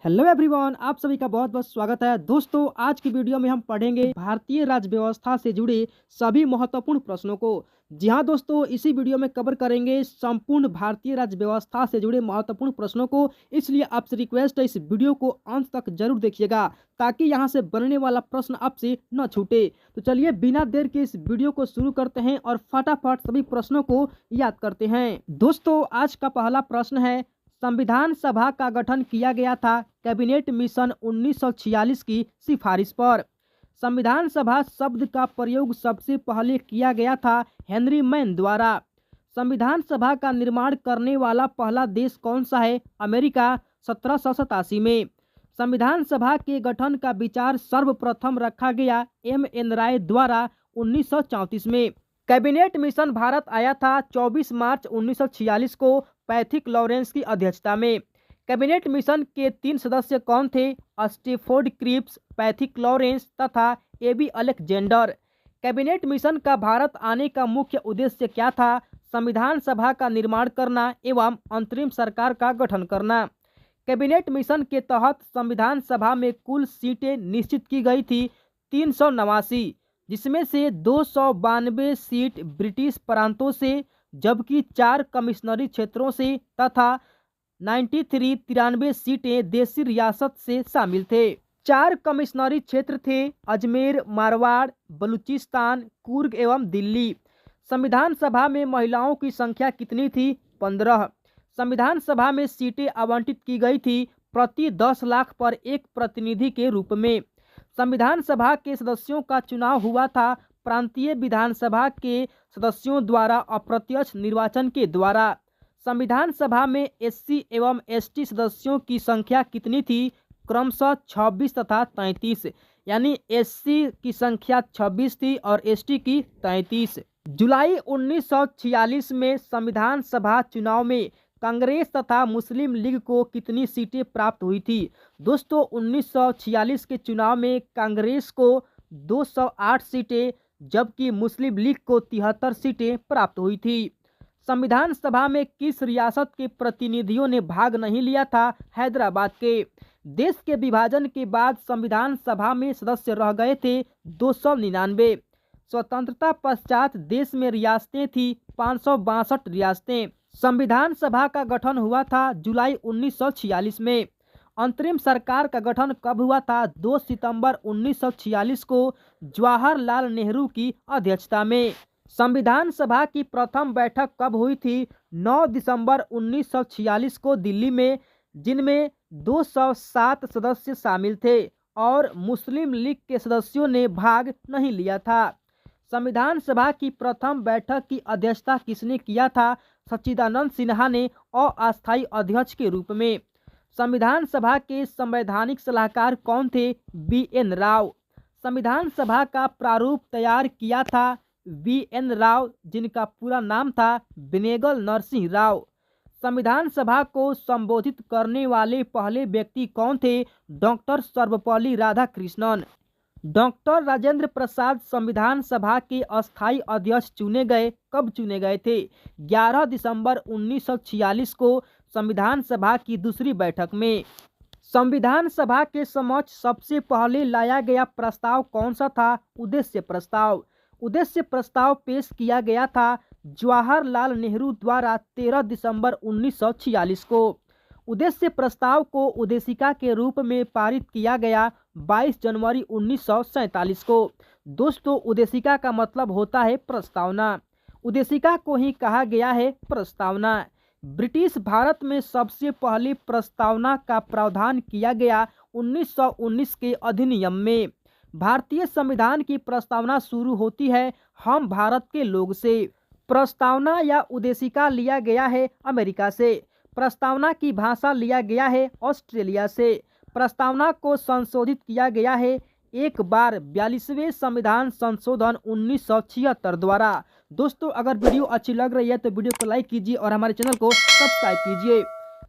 Hello everyone, आप सभी का बहुत बहुत स्वागत है। दोस्तों, आज की वीडियो में हम पढ़ेंगे भारतीय राज्य व्यवस्था से जुड़े सभी महत्वपूर्ण प्रश्नों को। जी हाँ दोस्तों, इसी वीडियो में कवर करेंगे संपूर्ण भारतीय राज्य व्यवस्था से जुड़े महत्वपूर्ण प्रश्नों को। इसलिए आपसे रिक्वेस्ट है, इस वीडियो को अंत तक जरूर देखिएगा ताकि यहाँ से बनने वाला प्रश्न आपसे न छूटे। तो चलिए बिना देर के इस वीडियो को शुरू करते हैं और फटाफट सभी प्रश्नों को याद करते हैं। दोस्तों, आज का पहला प्रश्न है, संविधान सभा का गठन किया गया था कैबिनेट मिशन 1946 की सिफारिश पर। संविधान सभा शब्द का प्रयोग सबसे पहले किया गया था हेनरी मैन द्वारा। संविधान सभा का निर्माण करने वाला पहला देश कौन सा है? अमेरिका, 1787 में। संविधान सभा के गठन का विचार सर्वप्रथम रखा गया एम.एन. राय द्वारा 1934 में। कैबिनेट मिशन भारत आया था 24 मार्च 1946 को पैथिक लॉरेंस की अध्यक्षता में। कैबिनेट मिशन के 3 सदस्य कौन थे? स्टेफोर्ड क्रिप्स, पैथिक लॉरेंस तथा ए.बी. अलेक्जेंडर। कैबिनेट मिशन का भारत आने का मुख्य उद्देश्य क्या था? संविधान सभा का निर्माण करना एवं अंतरिम सरकार का गठन करना। कैबिनेट मिशन के तहत संविधान सभा में कुल सीटें निश्चित की गई थी 389, जिसमें से 292 सीट ब्रिटिश प्रांतों से, जबकि 4 कमिश्नरी क्षेत्रों से तथा 93 सीटें देशी रियासत से शामिल थे। 4 कमिश्नरी क्षेत्र थे अजमेर, मारवाड़, बलूचिस्तान, कुर्ग एवं दिल्ली। संविधान सभा में महिलाओं की संख्या कितनी थी? 15। संविधान सभा में सीटें आवंटित की गई थी प्रति 10 लाख पर एक प्रतिनिधि के रूप में। संविधान सभा के सदस्यों का चुनाव हुआ था प्रांतीय विधानसभा के सदस्यों द्वारा अप्रत्यक्ष निर्वाचन के द्वारा। संविधान सभा में एससी एवं एसटी सदस्यों की संख्या कितनी थी? क्रमशः 26 तथा 33, यानी एससी की संख्या 26 थी और एसटी की 33। जुलाई 1946 में संविधान सभा चुनाव में कांग्रेस तथा मुस्लिम लीग को कितनी सीटें प्राप्त हुई थी? दोस्तों, 1946 के चुनाव में कांग्रेस को 208 सीटें, जबकि मुस्लिम लीग को 73 सीटें प्राप्त हुई थी। संविधान सभा में किस रियासत के प्रतिनिधियों ने भाग नहीं लिया था? हैदराबाद के। देश के विभाजन के बाद संविधान सभा में सदस्य रह गए थे 299। स्वतंत्रता पश्चात देश में रियासतें थी 562 रियासतें। संविधान सभा का गठन हुआ था जुलाई 1946 में। अंतरिम सरकार का गठन कब हुआ था? 2 सितंबर 1946 को जवाहरलाल नेहरू की अध्यक्षता में। संविधान सभा की प्रथम बैठक कब हुई थी? 9 दिसंबर 1946 को दिल्ली में, जिनमें 207 सदस्य शामिल थे और मुस्लिम लीग के सदस्यों ने भाग नहीं लिया था। संविधान सभा की प्रथम बैठक की अध्यक्षता किसने किया था? सच्चिदानंद सिन्हा ने अस्थायी अध्यक्ष के रूप में। संविधान सभा के संवैधानिक सलाहकार कौन थे? बी.एन. राव। संविधान सभा का प्रारूप तैयार किया था बी.एन. राव, जिनका पूरा नाम था बेनेगल नरसिंह राव। संविधान सभा को संबोधित करने वाले पहले व्यक्ति कौन थे? डॉक्टर सर्वपल्ली राधाकृष्णन। डॉक्टर राजेंद्र प्रसाद संविधान सभा के अस्थायी अध्यक्ष चुने गए। कब चुने गए थे? 11 दिसंबर 1946 को संविधान सभा की दूसरी बैठक में। संविधान सभा के समक्ष सबसे पहले लाया गया प्रस्ताव कौन सा था? उद्देश्य प्रस्ताव। उद्देश्य प्रस्ताव पेश किया गया था जवाहरलाल नेहरू द्वारा 13 दिसंबर 1946 को। उद्देश्य प्रस्ताव को उद्देशिका के रूप में पारित किया गया 22 जनवरी 1947 को। दोस्तों, उद्देशिका का मतलब होता है प्रस्तावना। उद्देशिका को ही कहा गया है प्रस्तावना। ब्रिटिश भारत में सबसे पहले प्रस्तावना का प्रावधान किया गया 1919 के अधिनियम में। भारतीय संविधान की प्रस्तावना शुरू होती है हम भारत के लोग से। प्रस्तावना या उद्देशिका लिया गया है अमेरिका से। प्रस्तावना की भाषा लिया गया है ऑस्ट्रेलिया से। प्रस्तावना को संशोधित किया गया है एक बार 42वें संविधान संशोधन 1976 द्वारा। दोस्तों, अगर वीडियो अच्छी लग रही है तो वीडियो को लाइक कीजिए और हमारे चैनल को सब्सक्राइब कीजिए।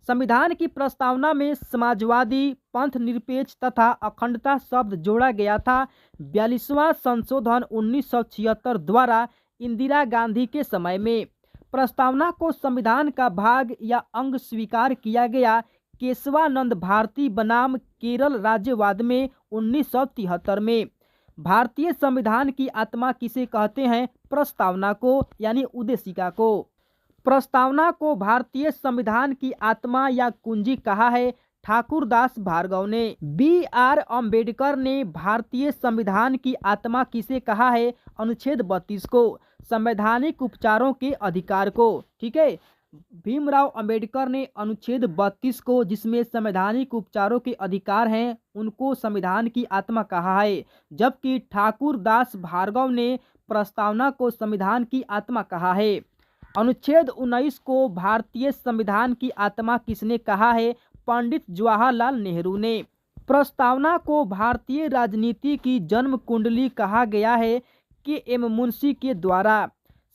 संविधान की प्रस्तावना में समाजवादी, पंथ निरपेक्ष तथा अखंडता शब्द जोड़ा गया था। 42वां संशोधन 1976 द्वारा इंदिरा गांधी के समय में। प्रस्तावना को संविधान का भाग या अंग स्वीकार किया गया केशवानंद भारती बनाम केरल राज्यवाद में 1973 में। भारतीय संविधान की आत्मा किसे कहते हैं? प्रस्तावना को यानी उद्देशिका को। प्रस्तावना को भारतीय संविधान की आत्मा या कुंजी कहा है ठाकुरदास भार्गव ने। B.R. अम्बेडकर ने भारतीय संविधान की आत्मा किसे कहा है? अनुच्छेद 32 को, संवैधानिक उपचारों के अधिकार को। ठीक है, भीमराव अंबेडकर ने अनुच्छेद 32 को, जिसमें संवैधानिक उपचारों के अधिकार हैं, उनको संविधान की आत्मा कहा है, जबकि ठाकुरदास भार्गव ने प्रस्तावना को संविधान की आत्मा कहा है। अनुच्छेद 19 को भारतीय संविधान की आत्मा किसने कहा है? पंडित जवाहरलाल नेहरू ने। प्रस्तावना को भारतीय राजनीति की जन्म कुंडली कहा गया है के.एम. मुंशी के द्वारा।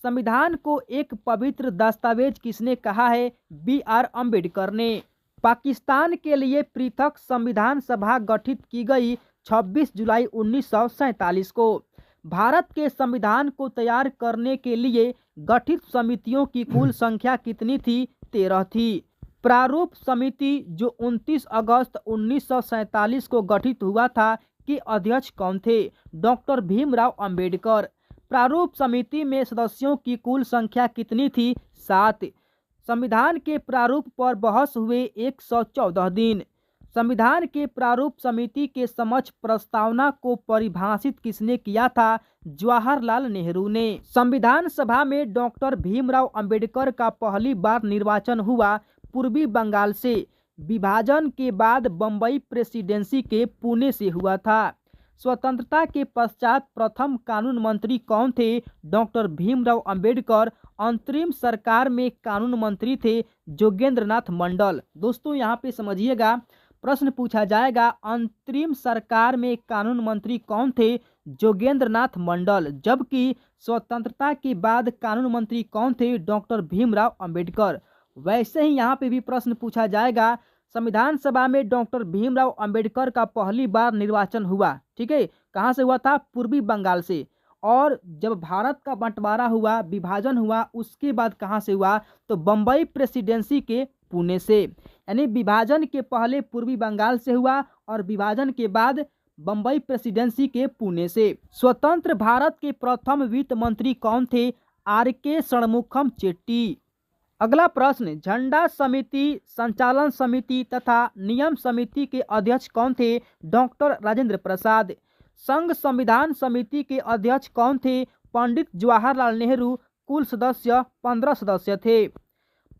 संविधान को एक पवित्र दस्तावेज किसने कहा है? B.R. अम्बेडकर ने। पाकिस्तान के लिए पृथक संविधान सभा गठित की गई 26 जुलाई 1947 को। भारत के संविधान को तैयार करने के लिए गठित समितियों की कुल संख्या कितनी थी? 13 थी। प्रारूप समिति जो 29 अगस्त 1947 को गठित हुआ था के अध्यक्ष कौन थे? डॉक्टर भीमराव अंबेडकर। प्रारूप समिति में सदस्यों की कुल संख्या कितनी थी? 7। संविधान के प्रारूप पर बहस हुए 114 दिन। संविधान के प्रारूप समिति के समक्ष प्रस्तावना को परिभाषित किसने किया था? जवाहरलाल नेहरू ने। संविधान सभा में डॉक्टर भीमराव अंबेडकर का पहली बार निर्वाचन हुआ पूर्वी बंगाल से। विभाजन के बाद बम्बई प्रेसिडेंसी के पुणे से हुआ था। स्वतंत्रता के पश्चात प्रथम कानून मंत्री कौन थे? डॉक्टर भीमराव अंबेडकर। अंतरिम सरकार में कानून मंत्री थे जोगेंद्र नाथ मंडल। दोस्तों यहाँ पे समझिएगा, प्रश्न पूछा जाएगा अंतरिम सरकार में कानून मंत्री कौन थे? जोगेंद्र नाथ मंडल। जबकि स्वतंत्रता के बाद कानून मंत्री कौन थे? डॉक्टर भीमराव अंबेडकर। वैसे ही यहाँ पे भी प्रश्न पूछा जाएगा, संविधान सभा में डॉक्टर भीमराव अंबेडकर का पहली बार निर्वाचन हुआ, ठीक है, कहाँ से हुआ था? पूर्वी बंगाल से। और जब भारत का बंटवारा हुआ, विभाजन हुआ, उसके बाद कहाँ से हुआ? तो बम्बई प्रेसिडेंसी के पुणे से। यानी विभाजन के पहले पूर्वी बंगाल से हुआ और विभाजन के बाद बम्बई प्रेसिडेंसी के पुणे से। स्वतंत्र भारत के प्रथम वित्त मंत्री कौन थे? R.K. षणमुखम चेट्टी। अगला प्रश्न, झंडा समिति, संचालन समिति तथा नियम समिति के अध्यक्ष कौन थे? डॉक्टर राजेंद्र प्रसाद। संघ संविधान समिति के अध्यक्ष कौन थे? पंडित जवाहरलाल नेहरू। कुल सदस्य 15 सदस्य थे।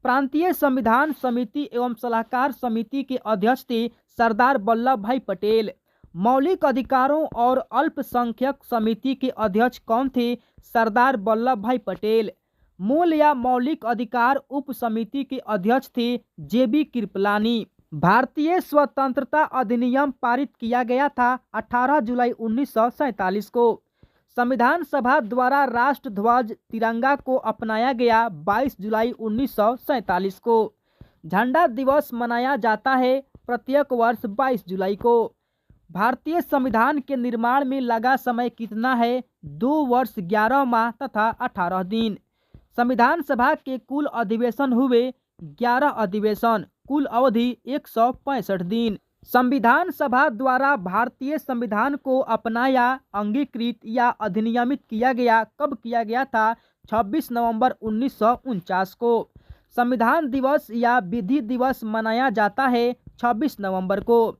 प्रांतीय संविधान समिति एवं सलाहकार समिति के अध्यक्ष थे सरदार वल्लभ भाई पटेल। मौलिक अधिकारों और अल्पसंख्यक समिति के अध्यक्ष कौन थे? सरदार वल्लभ भाई पटेल। मूल या मौलिक अधिकार उप समिति के अध्यक्ष थे J.B. कृपलानी। भारतीय स्वतंत्रता अधिनियम पारित किया गया था 18 जुलाई 1947 को। संविधान सभा द्वारा राष्ट्र ध्वज तिरंगा को अपनाया गया 22 जुलाई 1947 को। झंडा दिवस मनाया जाता है प्रत्येक वर्ष 22 जुलाई को। भारतीय संविधान के निर्माण में लगा समय कितना है? 2 वर्ष 11 माह तथा 18 दिन। संविधान सभा के कुल अधिवेशन हुए 11 अधिवेशन, कुल अवधि 165 दिन। संविधान सभा द्वारा भारतीय संविधान को अपनाया, अंगीकृत या अधिनियमित किया गया कब किया गया था? 26 नवंबर 1949 को। संविधान दिवस या विधि दिवस मनाया जाता है 26 नवंबर को।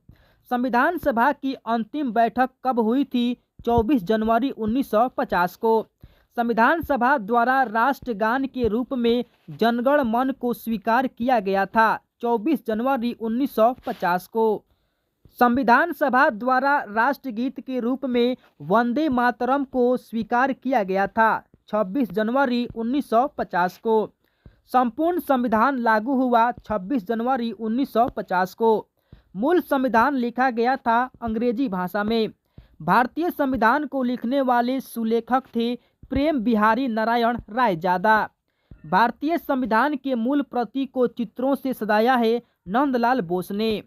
संविधान सभा की अंतिम बैठक कब हुई थी? 24 जनवरी 1950 को। संविधान सभा द्वारा राष्ट्रगान के रूप में जनगण मन को स्वीकार किया गया था 24 जनवरी 1950 को। संविधान सभा द्वारा राष्ट्रगीत के रूप में वंदे मातरम को स्वीकार किया गया था 26 जनवरी 1950 को। संपूर्ण संविधान लागू हुआ 26 जनवरी 1950 को। मूल संविधान लिखा गया था अंग्रेजी भाषा में। भारतीय संविधान को लिखने वाले सुलेखक थे प्रेम बिहारी नारायण रायजादा। भारतीय संविधान के मूल प्रति को चित्रों से सजाया है नंदलाल बोस ने।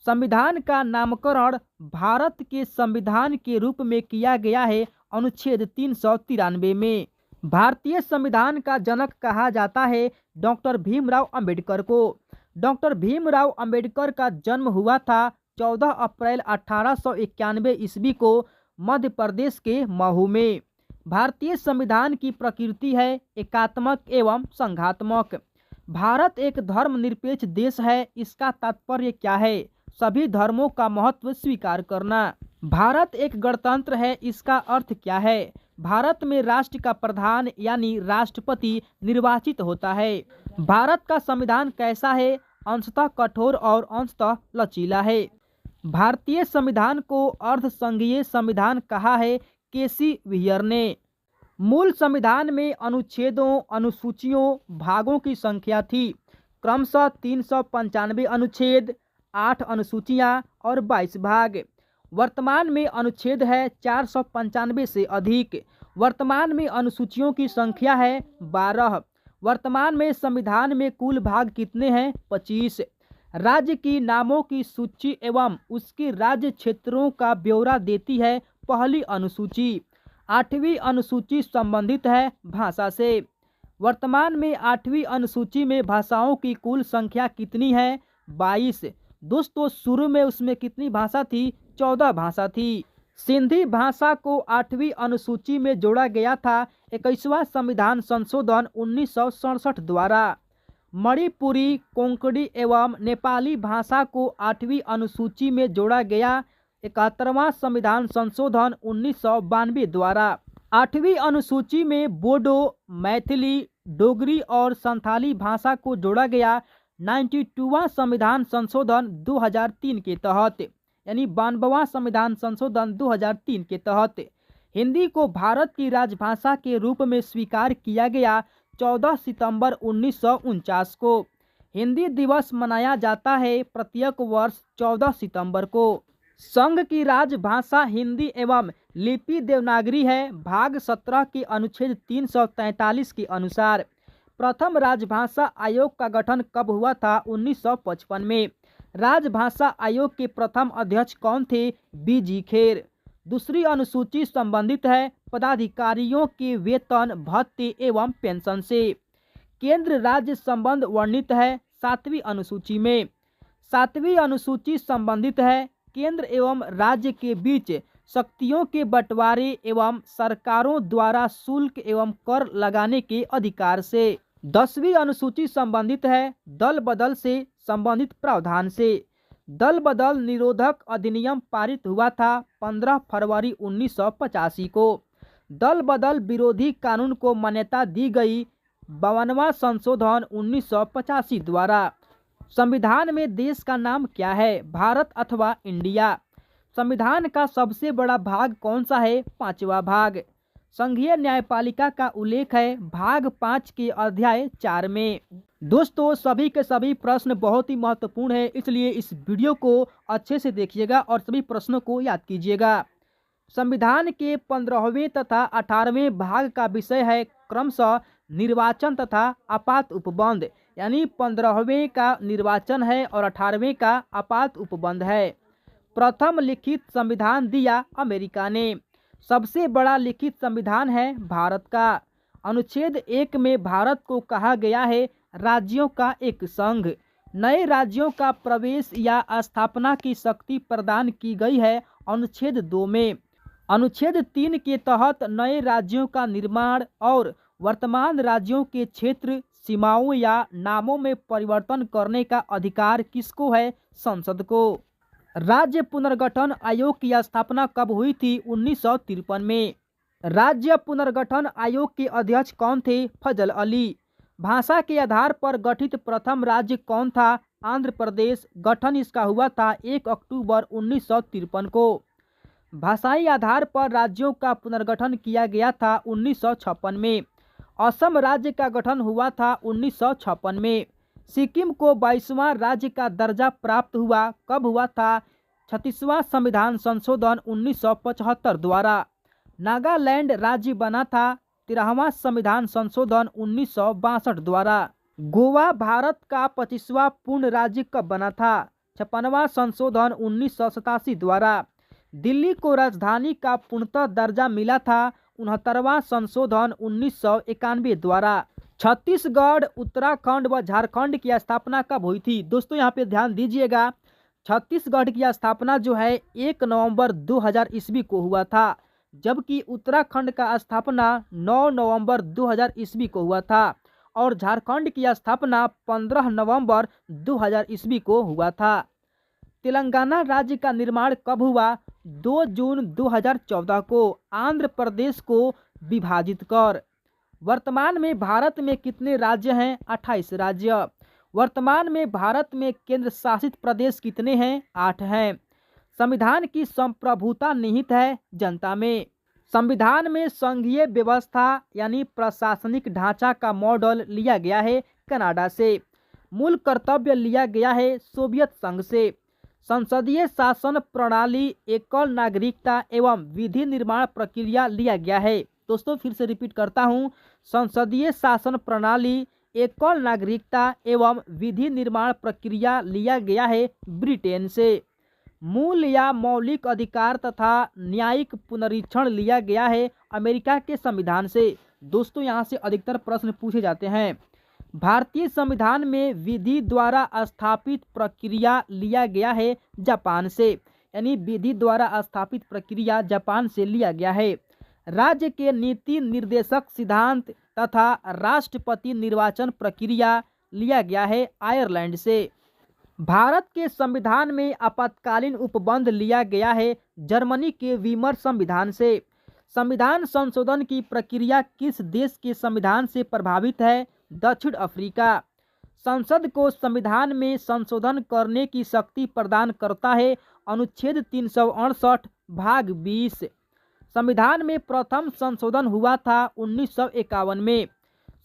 संविधान का नामकरण भारत के संविधान के रूप में किया गया है अनुच्छेद 393 में। भारतीय संविधान का जनक कहा जाता है डॉक्टर भीमराव अंबेडकर को। डॉक्टर भीमराव अंबेडकर का जन्म हुआ था 14 अप्रैल 1891 ईस्वी को मध्य प्रदेश के महू में। भारतीय संविधान की प्रकृति है एकात्मक एवं संघात्मक। भारत एक धर्मनिरपेक्ष देश है, इसका तात्पर्य क्या है? सभी धर्मों का महत्व स्वीकार करना। भारत एक गणतंत्र है, इसका अर्थ क्या है? भारत में राष्ट्र का प्रधान यानी राष्ट्रपति निर्वाचित होता है। भारत का संविधान कैसा है? अंशतः कठोर और अंशतः लचीला है। भारतीय संविधान को अर्ध संघीय संविधान कहा है केसी व्हीयर ने। मूल संविधान में अनुच्छेदों, अनुसूचियों, भागों की संख्या थी क्रमशः 395 अनुच्छेद, 8 अनुसूचियां और 22 भाग। वर्तमान में अनुच्छेद है 495 से अधिक। वर्तमान में अनुसूचियों की संख्या है 12। वर्तमान में संविधान में कुल भाग कितने हैं? 25। राज्य की नामों की सूची एवं उसके राज्य क्षेत्रों का ब्यौरा देती है पहली अनुसूची। 8वीं अनुसूची संबंधित है भाषा से। वर्तमान में 8वीं अनुसूची में भाषाओं की कुल संख्या कितनी है? 22। दोस्तों शुरू में उसमें कितनी भाषा थी? 14 भाषा थी। सिंधी भाषा को 8वीं अनुसूची में जोड़ा गया था 21वां संविधान संशोधन 1967 द्वारा। मणिपुरी, कोंकणी एवं नेपाली भाषा को 8वीं अनुसूची में जोड़ा गया 71वां संविधान संशोधन 1992 द्वारा। 8वीं अनुसूची में बोडो, मैथिली, डोगरी और संथाली भाषा को जोड़ा गया 92वां संविधान संशोधन 2003 के तहत, यानी 92वां संविधान संशोधन 2003 के तहत। हिंदी को भारत की राजभाषा के रूप में स्वीकार किया गया 14 सितंबर 1949 को। हिंदी दिवस मनाया जाता है प्रत्येक वर्ष 14 सितंबर को। संघ की राजभाषा हिंदी एवं लिपि देवनागरी है। भाग 17 के अनुच्छेद 343 के अनुसार। प्रथम राजभाषा आयोग का गठन कब हुआ था? 1955 में। राजभाषा आयोग के प्रथम अध्यक्ष कौन थे? बीजी खेर। दूसरी अनुसूची संबंधित है पदाधिकारियों के वेतन, भत्ते एवं पेंशन से। केंद्र राज्य संबंध वर्णित है 7वीं अनुसूची में। 7वीं अनुसूची संबंधित है केंद्र एवं राज्य के बीच शक्तियों के बंटवारे एवं सरकारों द्वारा शुल्क एवं कर लगाने के अधिकार से। 10वीं अनुसूची संबंधित है दल बदल से संबंधित प्रावधान से। दल बदल निरोधक अधिनियम पारित हुआ था 15 फरवरी 1985 को। दल बदल विरोधी कानून को मान्यता दी गई 52वां संशोधन 1985 द्वारा। संविधान में देश का नाम क्या है? भारत अथवा इंडिया। संविधान का सबसे बड़ा भाग कौन सा है? 5वां भाग। संघीय न्यायपालिका का उल्लेख है भाग 5 के अध्याय 4 में। दोस्तों सभी के सभी प्रश्न बहुत ही महत्वपूर्ण है, इसलिए इस वीडियो को अच्छे से देखिएगा और सभी प्रश्नों को याद कीजिएगा। संविधान के 15वें तथा 18वें भाग का विषय है क्रमशः निर्वाचन तथा आपात उपबंध, यानी 15वें का निर्वाचन है और 18वें का आपात उपबंध है। प्रथम लिखित संविधान दिया अमेरिका ने। सबसे बड़ा लिखित संविधान है भारत का। अनुच्छेद 1 में भारत को कहा गया है राज्यों का एक संघ। नए राज्यों का प्रवेश या स्थापना की शक्ति प्रदान की गई है अनुच्छेद 2 में। अनुच्छेद 3 के तहत नए राज्यों का निर्माण और वर्तमान राज्यों के क्षेत्र, सीमाओं या नामों में परिवर्तन करने का अधिकार किसको है? संसद को। राज्य पुनर्गठन आयोग की स्थापना कब हुई थी? 1953 में। राज्य पुनर्गठन आयोग के अध्यक्ष कौन थे? फजल अली। भाषा के आधार पर गठित प्रथम राज्य कौन था? आंध्र प्रदेश। गठन इसका हुआ था 1 अक्टूबर 1953 को। भाषाई आधार पर राज्यों का पुनर्गठन किया गया था 1956 में। असम राज्य का गठन हुआ था 1956 में। सिक्किम को 22वां राज्य का दर्जा प्राप्त हुआ कब हुआ था? 36वां संविधान संशोधन 1975 द्वारा। नागालैंड राज्य बना था 13वां संविधान संशोधन 1962 द्वारा। गोवा भारत का 25वां पूर्ण राज्य कब बना था? 56वां संशोधन 1987 द्वारा। दिल्ली को राजधानी का पूर्णतः दर्जा मिला था 69वां संशोधन 1991 द्वारा। छत्तीसगढ़, उत्तराखंड व झारखंड की स्थापना कब हुई थी? दोस्तों यहाँ पे ध्यान दीजिएगा, छत्तीसगढ़ की स्थापना जो है 1 नवंबर 2000 ईस्वी को हुआ था, जबकि उत्तराखंड का स्थापना 9 नवंबर 2000 ईस्वी को हुआ था और झारखंड की स्थापना 15 नवंबर 2000 ईस्वी को हुआ था। तेलंगाना राज्य का निर्माण कब हुआ? 2 जून 2014 को आंध्र प्रदेश को विभाजित कर। वर्तमान में भारत में कितने राज्य हैं? 28 राज्य। वर्तमान में भारत में केंद्र शासित प्रदेश कितने हैं? 8 हैं। संविधान की संप्रभुता निहित है जनता में। संविधान में संघीय व्यवस्था यानी प्रशासनिक ढांचा का मॉडल लिया गया है कनाडा से। मूल कर्तव्य लिया गया है सोवियत संघ से। संसदीय शासन प्रणाली, एकल नागरिकता एवं विधि निर्माण प्रक्रिया लिया गया है। दोस्तों फिर से रिपीट करता हूं, संसदीय शासन प्रणाली, एकल नागरिकता एवं विधि निर्माण प्रक्रिया लिया गया है ब्रिटेन से। मूल या मौलिक अधिकार तथा न्यायिक पुनरीक्षण लिया गया है अमेरिका के संविधान से। दोस्तों यहाँ से अधिकतर प्रश्न पूछे जाते हैं। भारतीय संविधान में विधि द्वारा स्थापित प्रक्रिया लिया गया है जापान से, यानी विधि द्वारा स्थापित प्रक्रिया जापान से लिया गया है। राज्य के नीति निर्देशक सिद्धांत तथा राष्ट्रपति निर्वाचन प्रक्रिया लिया गया है आयरलैंड से। भारत के संविधान में आपातकालीन उपबंध लिया गया है जर्मनी के वीमर संविधान से। संविधान संशोधन की प्रक्रिया किस देश के संविधान से प्रभावित है? दक्षिण अफ्रीका। संसद को संविधान में संशोधन करने की शक्ति प्रदान करता है अनुच्छेद 368 भाग 20। संविधान में प्रथम संशोधन हुआ था 1951 में।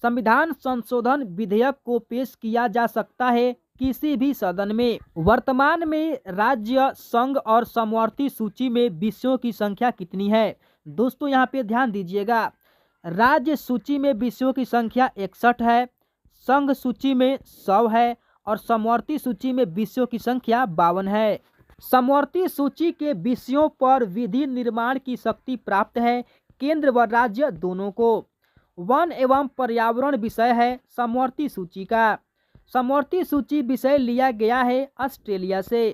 संविधान संशोधन विधेयक को पेश किया जा सकता है किसी भी सदन में। वर्तमान में राज्य, संघ और समवर्ती सूची में विषयों की संख्या कितनी है? दोस्तों यहाँ पे ध्यान दीजिएगा, राज्य सूची में विषयों की संख्या 61 है, संघ सूची में 100 है और समवर्ती सूची में विषयों की संख्या 52 है। समवर्ती सूची के विषयों पर विधि निर्माण की शक्ति प्राप्त है केंद्र व राज्य दोनों को। वन एवं पर्यावरण विषय है समवर्ती सूची का। समवर्ती सूची विषय लिया गया है ऑस्ट्रेलिया से।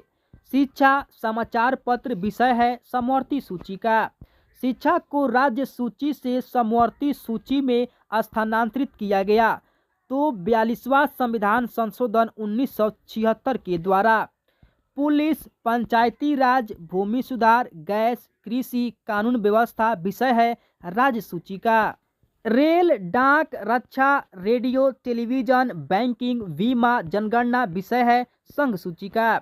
शिक्षा समाचार पत्र विषय है समवर्ती सूची का। शिक्षा को राज्य सूची से समवर्ती सूची में स्थानांतरित किया गया तो 42वां संविधान संशोधन 1976 के द्वारा। पुलिस, पंचायती राज, भूमि सुधार, गैस, कृषि, कानून व्यवस्था विषय है राज्य सूची का। रेल, डाक, रक्षा, रेडियो, टेलीविजन, बैंकिंग, बीमा, जनगणना विषय है संघ सूची का।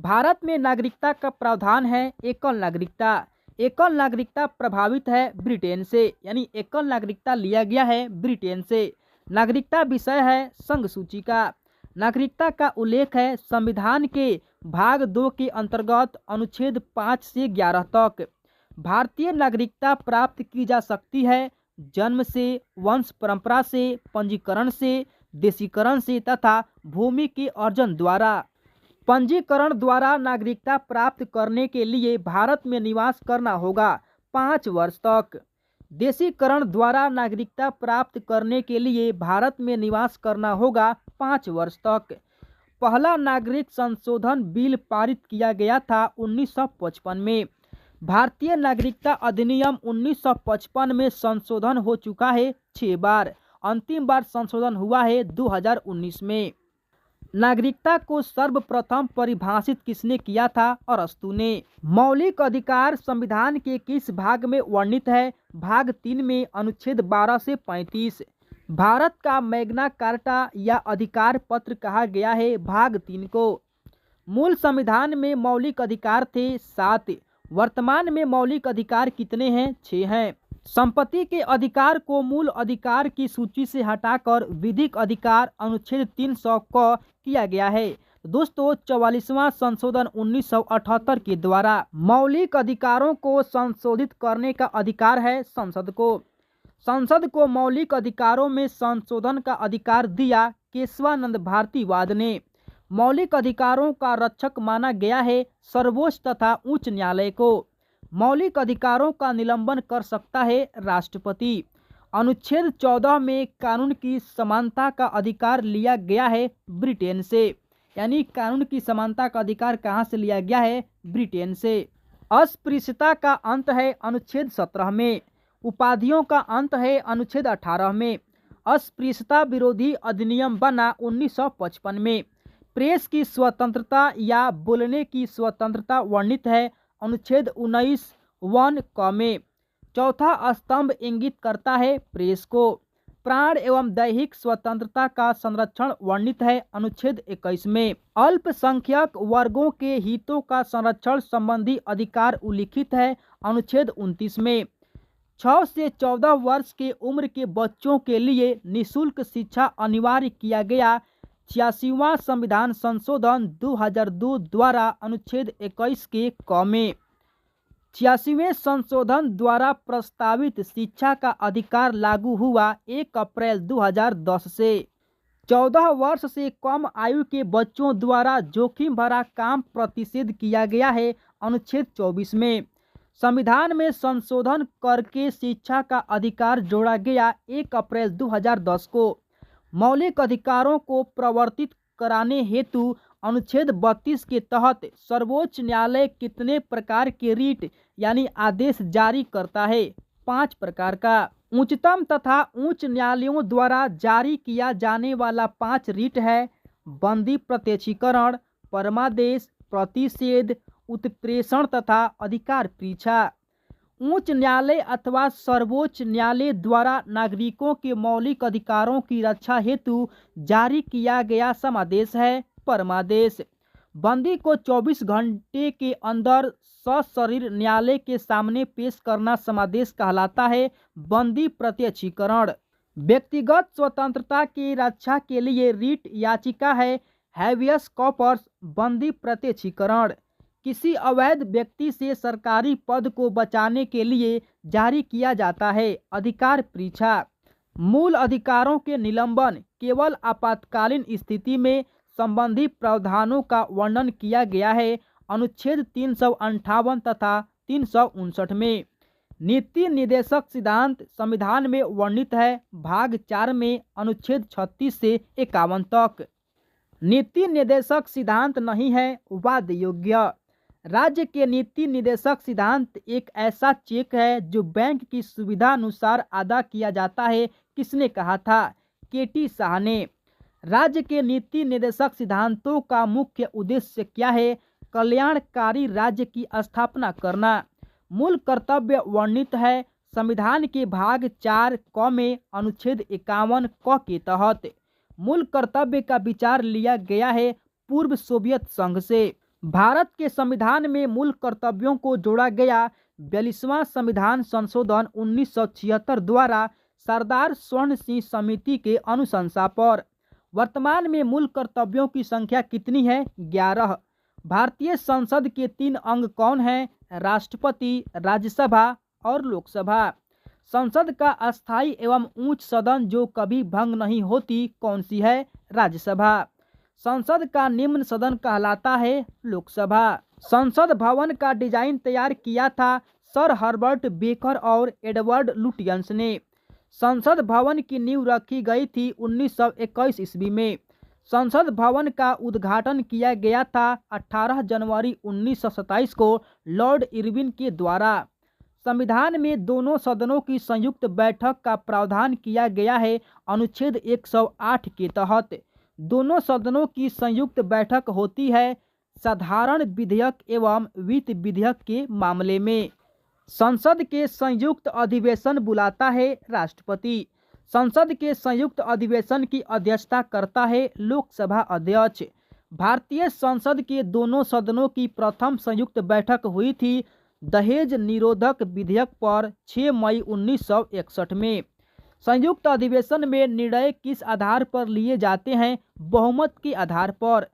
भारत में नागरिकता का प्रावधान है एकल नागरिकता। एकल नागरिकता प्रभावित है ब्रिटेन से, यानी एकल नागरिकता लिया गया है ब्रिटेन से। नागरिकता विषय है संघ सूची का। नागरिकता का उल्लेख है संविधान के भाग 2 के अंतर्गत अनुच्छेद 5 से 11 तक। भारतीय नागरिकता प्राप्त की जा सकती है जन्म से, वंश परंपरा से, पंजीकरण से, देशीकरण से तथा भूमि के अर्जन द्वारा। पंजीकरण द्वारा नागरिकता प्राप्त करने के लिए भारत में निवास करना होगा 5 वर्ष तक। देशीकरण द्वारा नागरिकता प्राप्त करने के लिए भारत में निवास करना होगा 5 वर्ष तक। पहला नागरिक संशोधन बिल पारित किया गया था 1955 में। भारतीय नागरिकता अधिनियम 1955 में संशोधन हो चुका है 6 बार। अंतिम बार संशोधन हुआ है 2019 में। नागरिकता को सर्वप्रथम परिभाषित किसने किया था? अरस्तु ने। मौलिक अधिकार संविधान के किस भाग में वर्णित है? भाग 3 में अनुच्छेद 12 से 35। भारत का मैग्ना कार्टा या अधिकार पत्र कहा गया है भाग 3 को। मूल संविधान में मौलिक अधिकार थे 7। वर्तमान में मौलिक अधिकार कितने हैं? 6 हैं। संपत्ति के अधिकार को मूल अधिकार की सूची से हटाकर विधिक अधिकार अनुच्छेद 300 क किया गया है। दोस्तों 44वां संशोधन 1978 के द्वारा मौलिक अधिकारों को संशोधित करने का अधिकार है संसद को। संसद को मौलिक अधिकारों में संशोधन का अधिकार दिया केशवानंद भारतीवाद ने। मौलिक अधिकारों का रक्षक माना गया है सर्वोच्च तथा उच्च न्यायालय को। मौलिक अधिकारों का निलंबन कर सकता है राष्ट्रपति। अनुच्छेद 14 में कानून की समानता का अधिकार लिया गया है ब्रिटेन से। यानी कानून की समानता का अधिकार कहाँ से लिया गया है? ब्रिटेन से। अस्पृश्यता का अंत है अनुच्छेद 17 में। उपाधियों का अंत है अनुच्छेद 18 में। अस्पृश्यता विरोधी अधिनियम बना 1955 में। प्रेस की स्वतंत्रता या बोलने की स्वतंत्रता वर्णित है अनुच्छेद 19(1) क में। चौथा स्तंभ इंगित करता है प्रेस को। प्राण एवं दैहिक स्वतंत्रता का संरक्षण वर्णित है अनुच्छेद 21 में। अल्पसंख्यक वर्गों के हितों का संरक्षण संबंधी अधिकार उल्लिखित है अनुच्छेद 29 में। 6 से 14 वर्ष के उम्र के बच्चों के लिए निःशुल्क शिक्षा अनिवार्य किया गया 86वां संविधान संशोधन 2002 द्वारा अनुच्छेद 21 के क में। 86वें संशोधन द्वारा प्रस्तावित शिक्षा का अधिकार लागू हुआ 1 अप्रैल 2010 से। 14 वर्ष से कम आयु के बच्चों द्वारा जोखिम भरा काम प्रतिषेध किया गया है अनुच्छेद 24 में। संविधान में संशोधन करके शिक्षा का अधिकार जोड़ा गया 1 अप्रैल 2010 को। मौलिक अधिकारों को प्रवर्तित कराने हेतु अनुच्छेद 32 के तहत सर्वोच्च न्यायालय कितने प्रकार के रिट यानी आदेश जारी करता है? 5 प्रकार का। उच्चतम तथा उच्च न्यायालयों द्वारा जारी किया जाने वाला 5 रिट है: बंदी प्रत्यक्षीकरण, परमादेश, प्रतिषेध, उत्प्रेषण तथा अधिकार परीक्षा। उच्च न्यायालय अथवा सर्वोच्च न्यायालय द्वारा नागरिकों के मौलिक अधिकारों की रक्षा हेतु जारी किया गया समादेश है परमादेश। बंदी को 24 घंटे के अंदर सशरीर न्यायालय के सामने पेश करना समादेश कहलाता है बंदी प्रत्यक्षीकरण। व्यक्तिगत स्वतंत्रता की रक्षा के लिए रिट याचिका है हैबियस कॉर्पस बंदी प्रत्यक्षीकरण। किसी अवैध व्यक्ति से सरकारी पद को बचाने के लिए जारी किया जाता है अधिकार परीक्षा। मूल अधिकारों के निलंबन केवल आपातकालीन स्थिति में संबंधी प्रावधानों का वर्णन किया गया है अनुच्छेद 358 तथा 359 में। नीति निर्देशक सिद्धांत संविधान में वर्णित है भाग 4 में अनुच्छेद 36 से 51 तक। नीति निर्देशक सिद्धांत नहीं है वाद योग्य। राज्य के नीति निर्देशक सिद्धांत एक ऐसा चेक है जो बैंक की सुविधा अनुसार अदा किया जाता है। किसने कहा था? केटी शाह ने। राज्य के नीति निर्देशक सिद्धांतों का मुख्य उद्देश्य क्या है? कल्याणकारी राज्य की स्थापना करना। मूल कर्तव्य वर्णित है संविधान के भाग 4 क में अनुच्छेद 51 क के तहत। मूल कर्तव्य का विचार लिया गया है पूर्व सोवियत संघ से। भारत के संविधान में मूल कर्तव्यों को जोड़ा गया 42वां संविधान संशोधन 1976 द्वारा सरदार स्वर्ण सिंह समिति के अनुशंसा पर। वर्तमान में मूल कर्तव्यों की संख्या कितनी है? 11। भारतीय संसद के 3 अंग कौन हैं? राष्ट्रपति, राज्यसभा और लोकसभा। संसद का अस्थायी एवं उच्च सदन जो कभी भंग नहीं होती कौन सी है? राज्यसभा। संसद का निम्न सदन कहलाता है लोकसभा। संसद भवन का डिजाइन तैयार किया था सर हर्बर्ट बेकर और एडवर्ड लुटियंस ने। संसद भवन की नींव रखी गई थी 1921 ईस्वी में। संसद भवन का उद्घाटन किया गया था 18 जनवरी 1927 को लॉर्ड इरविन के द्वारा। संविधान में दोनों सदनों की संयुक्त बैठक का प्रावधान किया गया है अनुच्छेद 108 के तहत। दोनों सदनों की संयुक्त बैठक होती है साधारण विधेयक एवं वित्त विधेयक के मामले में। संसद के संयुक्त अधिवेशन बुलाता है राष्ट्रपति। संसद के संयुक्त अधिवेशन की अध्यक्षता करता है लोकसभा अध्यक्ष। भारतीय संसद के दोनों सदनों की प्रथम संयुक्त बैठक हुई थी दहेज निरोधक विधेयक पर 6 मई 1961 में। संयुक्त अधिवेशन में निर्णय किस आधार पर लिए जाते हैं? बहुमत के आधार पर।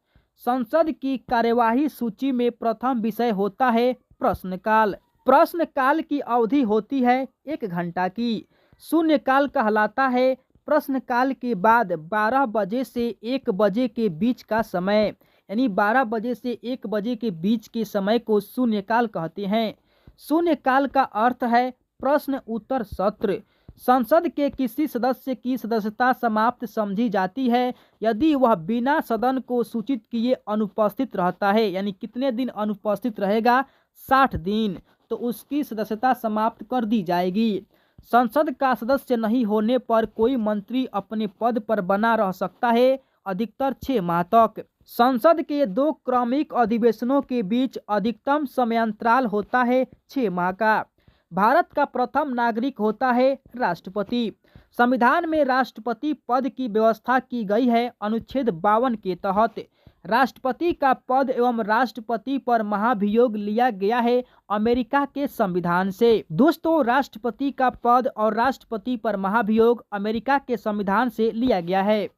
संसद की कार्यवाही सूची में प्रथम विषय होता है प्रश्नकाल। प्रश्नकाल की अवधि होती है 1 घंटा की। शून्यकाल कहलाता है प्रश्नकाल के बाद 12 बजे से 1 बजे के बीच का समय, यानी 12 बजे से 1 बजे के बीच के समय को शून्यकाल कहते हैं। शून्यकाल का अर्थ है प्रश्न उत्तर सत्र। संसद के किसी सदस्य की सदस्यता समाप्त समझी जाती है यदि वह बिना सदन को सूचित किए अनुपस्थित रहता है। यानी कितने दिन अनुपस्थित रहेगा? 60 दिन। तो उसकी सदस्यता समाप्त कर दी जाएगी। संसद का सदस्य नहीं होने पर कोई मंत्री अपने पद पर बना रह सकता है अधिकतर 6 माह तक। संसद के 2 क्रमिक अधिवेशनों के बीच अधिकतम समयांतराल होता है 6 माह का। भारत का प्रथम नागरिक होता है राष्ट्रपति। संविधान में राष्ट्रपति पद की व्यवस्था की गई है अनुच्छेद 52 के तहत। राष्ट्रपति का पद एवं राष्ट्रपति पर महाभियोग लिया गया है अमेरिका के संविधान से। दोस्तों, राष्ट्रपति का पद और राष्ट्रपति पर महाभियोग अमेरिका के संविधान से लिया गया है।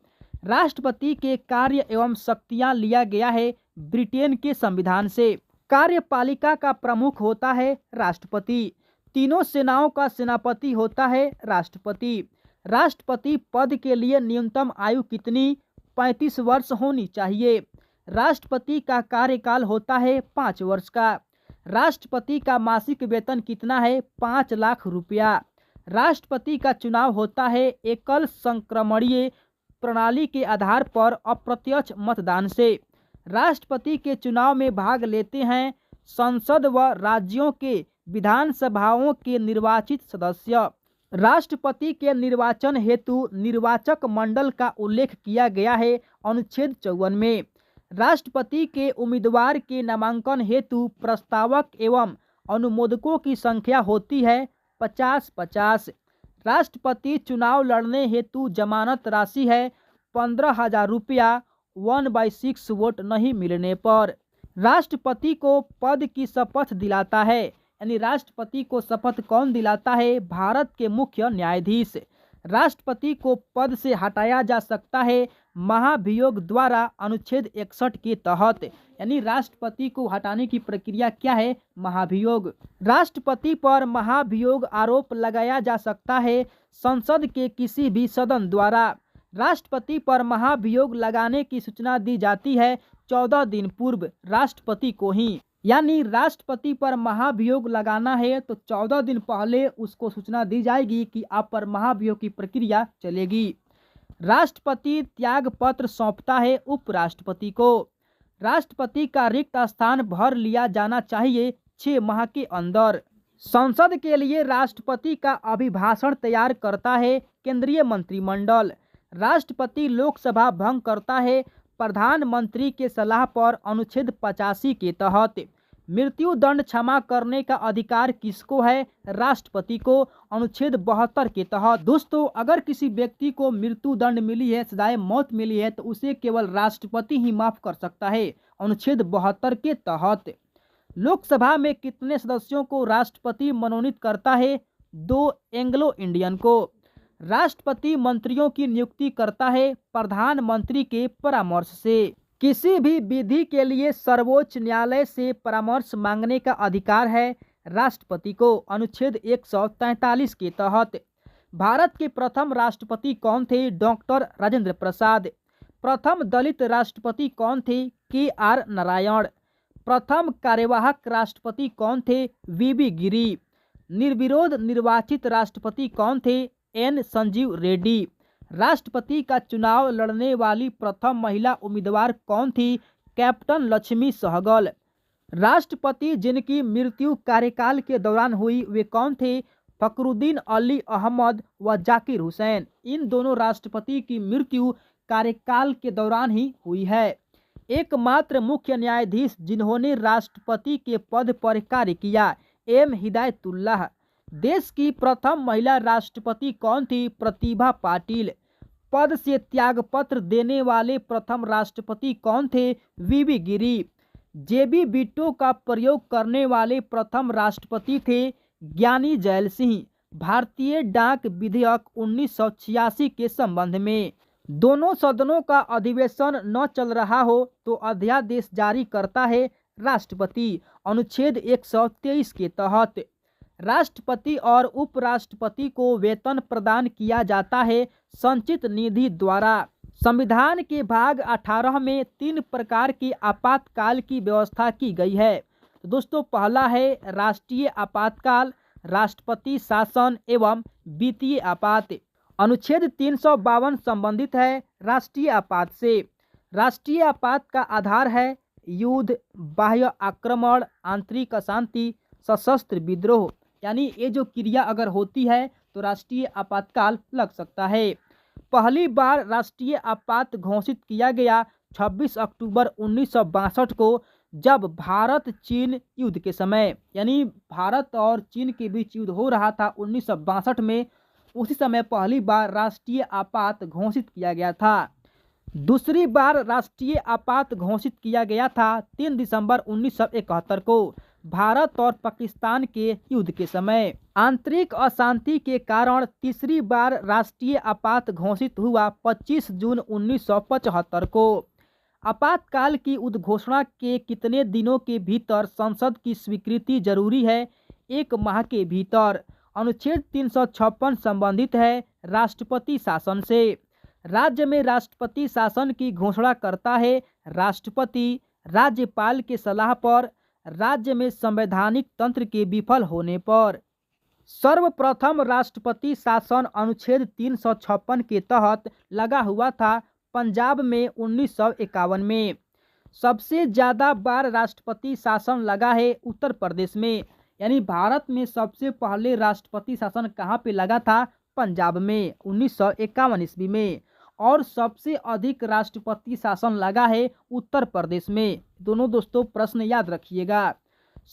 राष्ट्रपति के कार्य एवं शक्तियां लिया गया है ब्रिटेन के संविधान से। कार्यपालिका का प्रमुख होता है राष्ट्रपति। तीनों सेनाओं का सेनापति होता है राष्ट्रपति। राष्ट्रपति पद के लिए न्यूनतम आयु कितनी? 35 वर्ष होनी चाहिए। राष्ट्रपति का कार्यकाल होता है 5 वर्ष का। राष्ट्रपति का मासिक वेतन कितना है? 5 लाख रुपया। राष्ट्रपति का चुनाव होता है एकल संक्रमणीय प्रणाली के आधार पर अप्रत्यक्ष मतदान से। राष्ट्रपति के चुनाव में भाग लेते हैं संसद व राज्यों के विधानसभाओं के निर्वाचित सदस्य। राष्ट्रपति के निर्वाचन हेतु निर्वाचक मंडल का उल्लेख किया गया है अनुच्छेद 54 में। राष्ट्रपति के उम्मीदवार के नामांकन हेतु प्रस्तावक एवं अनुमोदकों की संख्या होती है 50-50। राष्ट्रपति चुनाव लड़ने हेतु जमानत राशि है 15,000 रुपया 1/6 वोट नहीं मिलने पर। राष्ट्रपति को पद की शपथ दिलाता है। यानी राष्ट्रपति को शपथ कौन दिलाता है? भारत के मुख्य न्यायाधीश। राष्ट्रपति को पद से हटाया जा सकता है महाभियोग द्वारा अनुच्छेद 61 के तहत। यानी राष्ट्रपति को हटाने की प्रक्रिया क्या है? महाभियोग। राष्ट्रपति पर महाभियोग आरोप लगाया जा सकता है संसद के किसी भी सदन द्वारा। राष्ट्रपति पर महाभियोग लगाने की सूचना दी जाती है 14 दिन पूर्व राष्ट्रपति को ही। यानी राष्ट्रपति पर महाभियोग लगाना है तो 14 दिन पहले उसको सूचना दी जाएगी कि आप पर महाभियोग की प्रक्रिया चलेगी। राष्ट्रपति त्याग पत्र सौंपता है उपराष्ट्रपति को। राष्ट्रपति का रिक्त स्थान भर लिया जाना चाहिए 6 माह के अंदर। संसद के लिए राष्ट्रपति का अभिभाषण तैयार करता है केंद्रीय मंत्रिमंडल। राष्ट्रपति लोकसभा भंग करता है प्रधानमंत्री के सलाह पर अनुच्छेद 85 के तहत। मृत्यु दंड क्षमा करने का अधिकार किसको है? राष्ट्रपति को, अनुच्छेद 72 के तहत। दोस्तों, अगर किसी व्यक्ति को मृत्यु दंड मिली है, सजाए मौत मिली है, तो उसे केवल राष्ट्रपति ही माफ कर सकता है, अनुच्छेद 72 के तहत। लोकसभा में कितने सदस्यों को राष्ट्रपति मनोनीत करता है? 2 एंग्लो इंडियन को। राष्ट्रपति मंत्रियों की नियुक्ति करता है प्रधानमंत्री के परामर्श से। किसी भी विधि के लिए सर्वोच्च न्यायालय से परामर्श मांगने का अधिकार है राष्ट्रपति को, अनुच्छेद 143 के तहत। भारत के प्रथम राष्ट्रपति कौन थे? डॉक्टर राजेंद्र प्रसाद। प्रथम दलित राष्ट्रपति कौन थे? KR नारायण। प्रथम कार्यवाहक राष्ट्रपति कौन थे? VV गिरी। निर्विरोध निर्वाचित राष्ट्रपति कौन थे? N संजीव रेड्डी। राष्ट्रपति का चुनाव लड़ने वाली प्रथम महिला उम्मीदवार कौन थी? कैप्टन लक्ष्मी सहगल। राष्ट्रपति जिनकी मृत्यु कार्यकाल के दौरान हुई वे कौन थे? फखरुद्दीन अली अहमद व जाकिर हुसैन। इन दोनों राष्ट्रपति की मृत्यु कार्यकाल के दौरान ही हुई है। एकमात्र मुख्य न्यायाधीश जिन्होंने राष्ट्रपति के पद पर कार्य किया, M हिदायतुल्लाह। देश की प्रथम महिला राष्ट्रपति कौन थी? प्रतिभा पाटिल। पद से त्यागपत्र देने वाले प्रथम राष्ट्रपति कौन थे? VV गिरी। JB वीटो का प्रयोग करने वाले प्रथम राष्ट्रपति थे ज्ञानी जैल सिंह। भारतीय डाक विधेयक 1986 के संबंध में दोनों सदनों का अधिवेशन न चल रहा हो तो अध्यादेश जारी करता है राष्ट्रपति, अनुच्छेद 123 के तहत। राष्ट्रपति और उपराष्ट्रपति को वेतन प्रदान किया जाता है संचित निधि द्वारा। संविधान के भाग 18 में 3 प्रकार के आपातकाल की व्यवस्था की गई है। तो दोस्तों, पहला है राष्ट्रीय आपातकाल, राष्ट्रपति शासन एवं वित्तीय आपात। अनुच्छेद 352 संबंधित है राष्ट्रीय आपात से। राष्ट्रीय आपात का आधार है युद्ध, बाह्य आक्रमण, आंतरिक अशांति, सशस्त्र विद्रोह। यानी ये जो क्रिया अगर होती है तो राष्ट्रीय आपातकाल लग सकता है। पहली बार राष्ट्रीय आपात घोषित किया गया 26 अक्टूबर 1962 को, जब भारत चीन युद्ध के समय, यानी भारत और चीन के बीच युद्ध हो रहा था 1962 में, उसी समय पहली बार राष्ट्रीय आपात घोषित किया गया था। दूसरी बार राष्ट्रीय आपात घोषित किया गया था 3 दिसंबर 1971 को, भारत और पाकिस्तान के युद्ध के समय। आंतरिक अशांति के कारण तीसरी बार राष्ट्रीय आपात घोषित हुआ 25 जून 1975 को। आपातकाल की उद्घोषणा के कितने दिनों के भीतर संसद की स्वीकृति जरूरी है? 1 माह के भीतर। अनुच्छेद 356 संबंधित है राष्ट्रपति शासन से। राज्य में राष्ट्रपति शासन की घोषणा करता है राष्ट्रपति, राज्यपाल के सलाह पर, राज्य में संवैधानिक तंत्र के विफल होने पर। सर्वप्रथम राष्ट्रपति शासन अनुच्छेद 356 के तहत लगा हुआ था पंजाब में 1951 में। सबसे ज़्यादा बार राष्ट्रपति शासन लगा है उत्तर प्रदेश में। यानी भारत में सबसे पहले राष्ट्रपति शासन कहाँ पे लगा था? पंजाब में 1951 ईस्वी में। और सबसे अधिक राष्ट्रपति शासन लगा है उत्तर प्रदेश में। दोनों दोस्तों प्रश्न याद रखिएगा।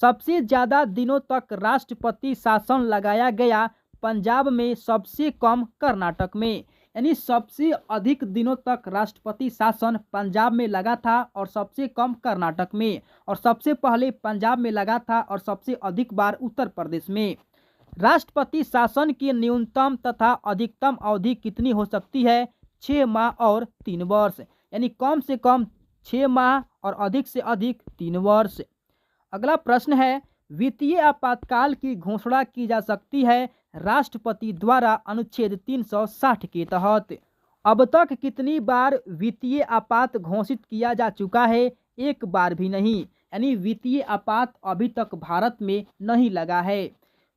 सबसे ज़्यादा दिनों तक राष्ट्रपति शासन लगाया गया पंजाब में, सबसे कम कर्नाटक में। यानी सबसे अधिक दिनों तक राष्ट्रपति शासन पंजाब में लगा था और सबसे कम कर्नाटक में, और सबसे पहले पंजाब में लगा था और सबसे अधिक बार उत्तर प्रदेश में। राष्ट्रपति शासन की न्यूनतम तथा अधिकतम अवधि कितनी हो सकती है? 6 माह और 3 वर्ष। यानी कम से कम 6 माह और अधिक से अधिक 3 वर्ष। अगला प्रश्न है, वित्तीय आपातकाल की घोषणा की जा सकती है राष्ट्रपति द्वारा अनुच्छेद 360 के तहत। अब तक कितनी बार वित्तीय आपात घोषित किया जा चुका है? 1 बार भी नहीं। यानी वित्तीय आपात अभी तक भारत में नहीं लगा है।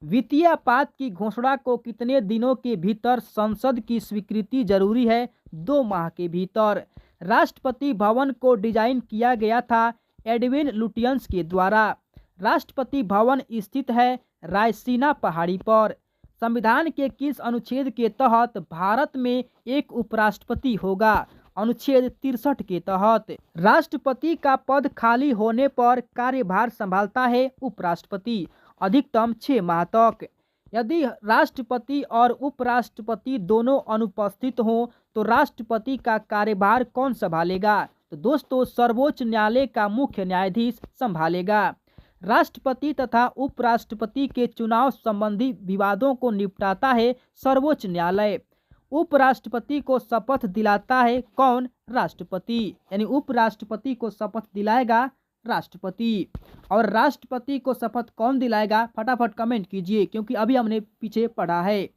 वित्तीय आपात की घोषणा को कितने दिनों के भीतर संसद की स्वीकृति जरूरी है? 2 माह के भीतर। राष्ट्रपति भवन को डिजाइन किया गया था एडविन लुटियंस के द्वारा। राष्ट्रपति भवन स्थित है रायसीना पहाड़ी पर। संविधान के किस अनुच्छेद के तहत भारत में एक उपराष्ट्रपति होगा? अनुच्छेद 63 के तहत। राष्ट्रपति का पद खाली होने पर कार्यभार संभालता है उपराष्ट्रपति, अधिकतम 6 माह तक। यदि राष्ट्रपति और उपराष्ट्रपति दोनों अनुपस्थित हों तो राष्ट्रपति का कार्यभार कौन संभालेगा? तो दोस्तों सर्वोच्च न्यायालय का मुख्य न्यायाधीश संभालेगा। राष्ट्रपति तथा उपराष्ट्रपति के चुनाव संबंधी विवादों को निपटाता है सर्वोच्च न्यायालय। उपराष्ट्रपति को शपथ दिलाता है कौन? राष्ट्रपति। यानी उपराष्ट्रपति को शपथ दिलाएगा राष्ट्रपति। और राष्ट्रपति को शपथ कौन दिलाएगा? फटाफट कमेंट कीजिए, क्योंकि अभी हमने पीछे पढ़ा है।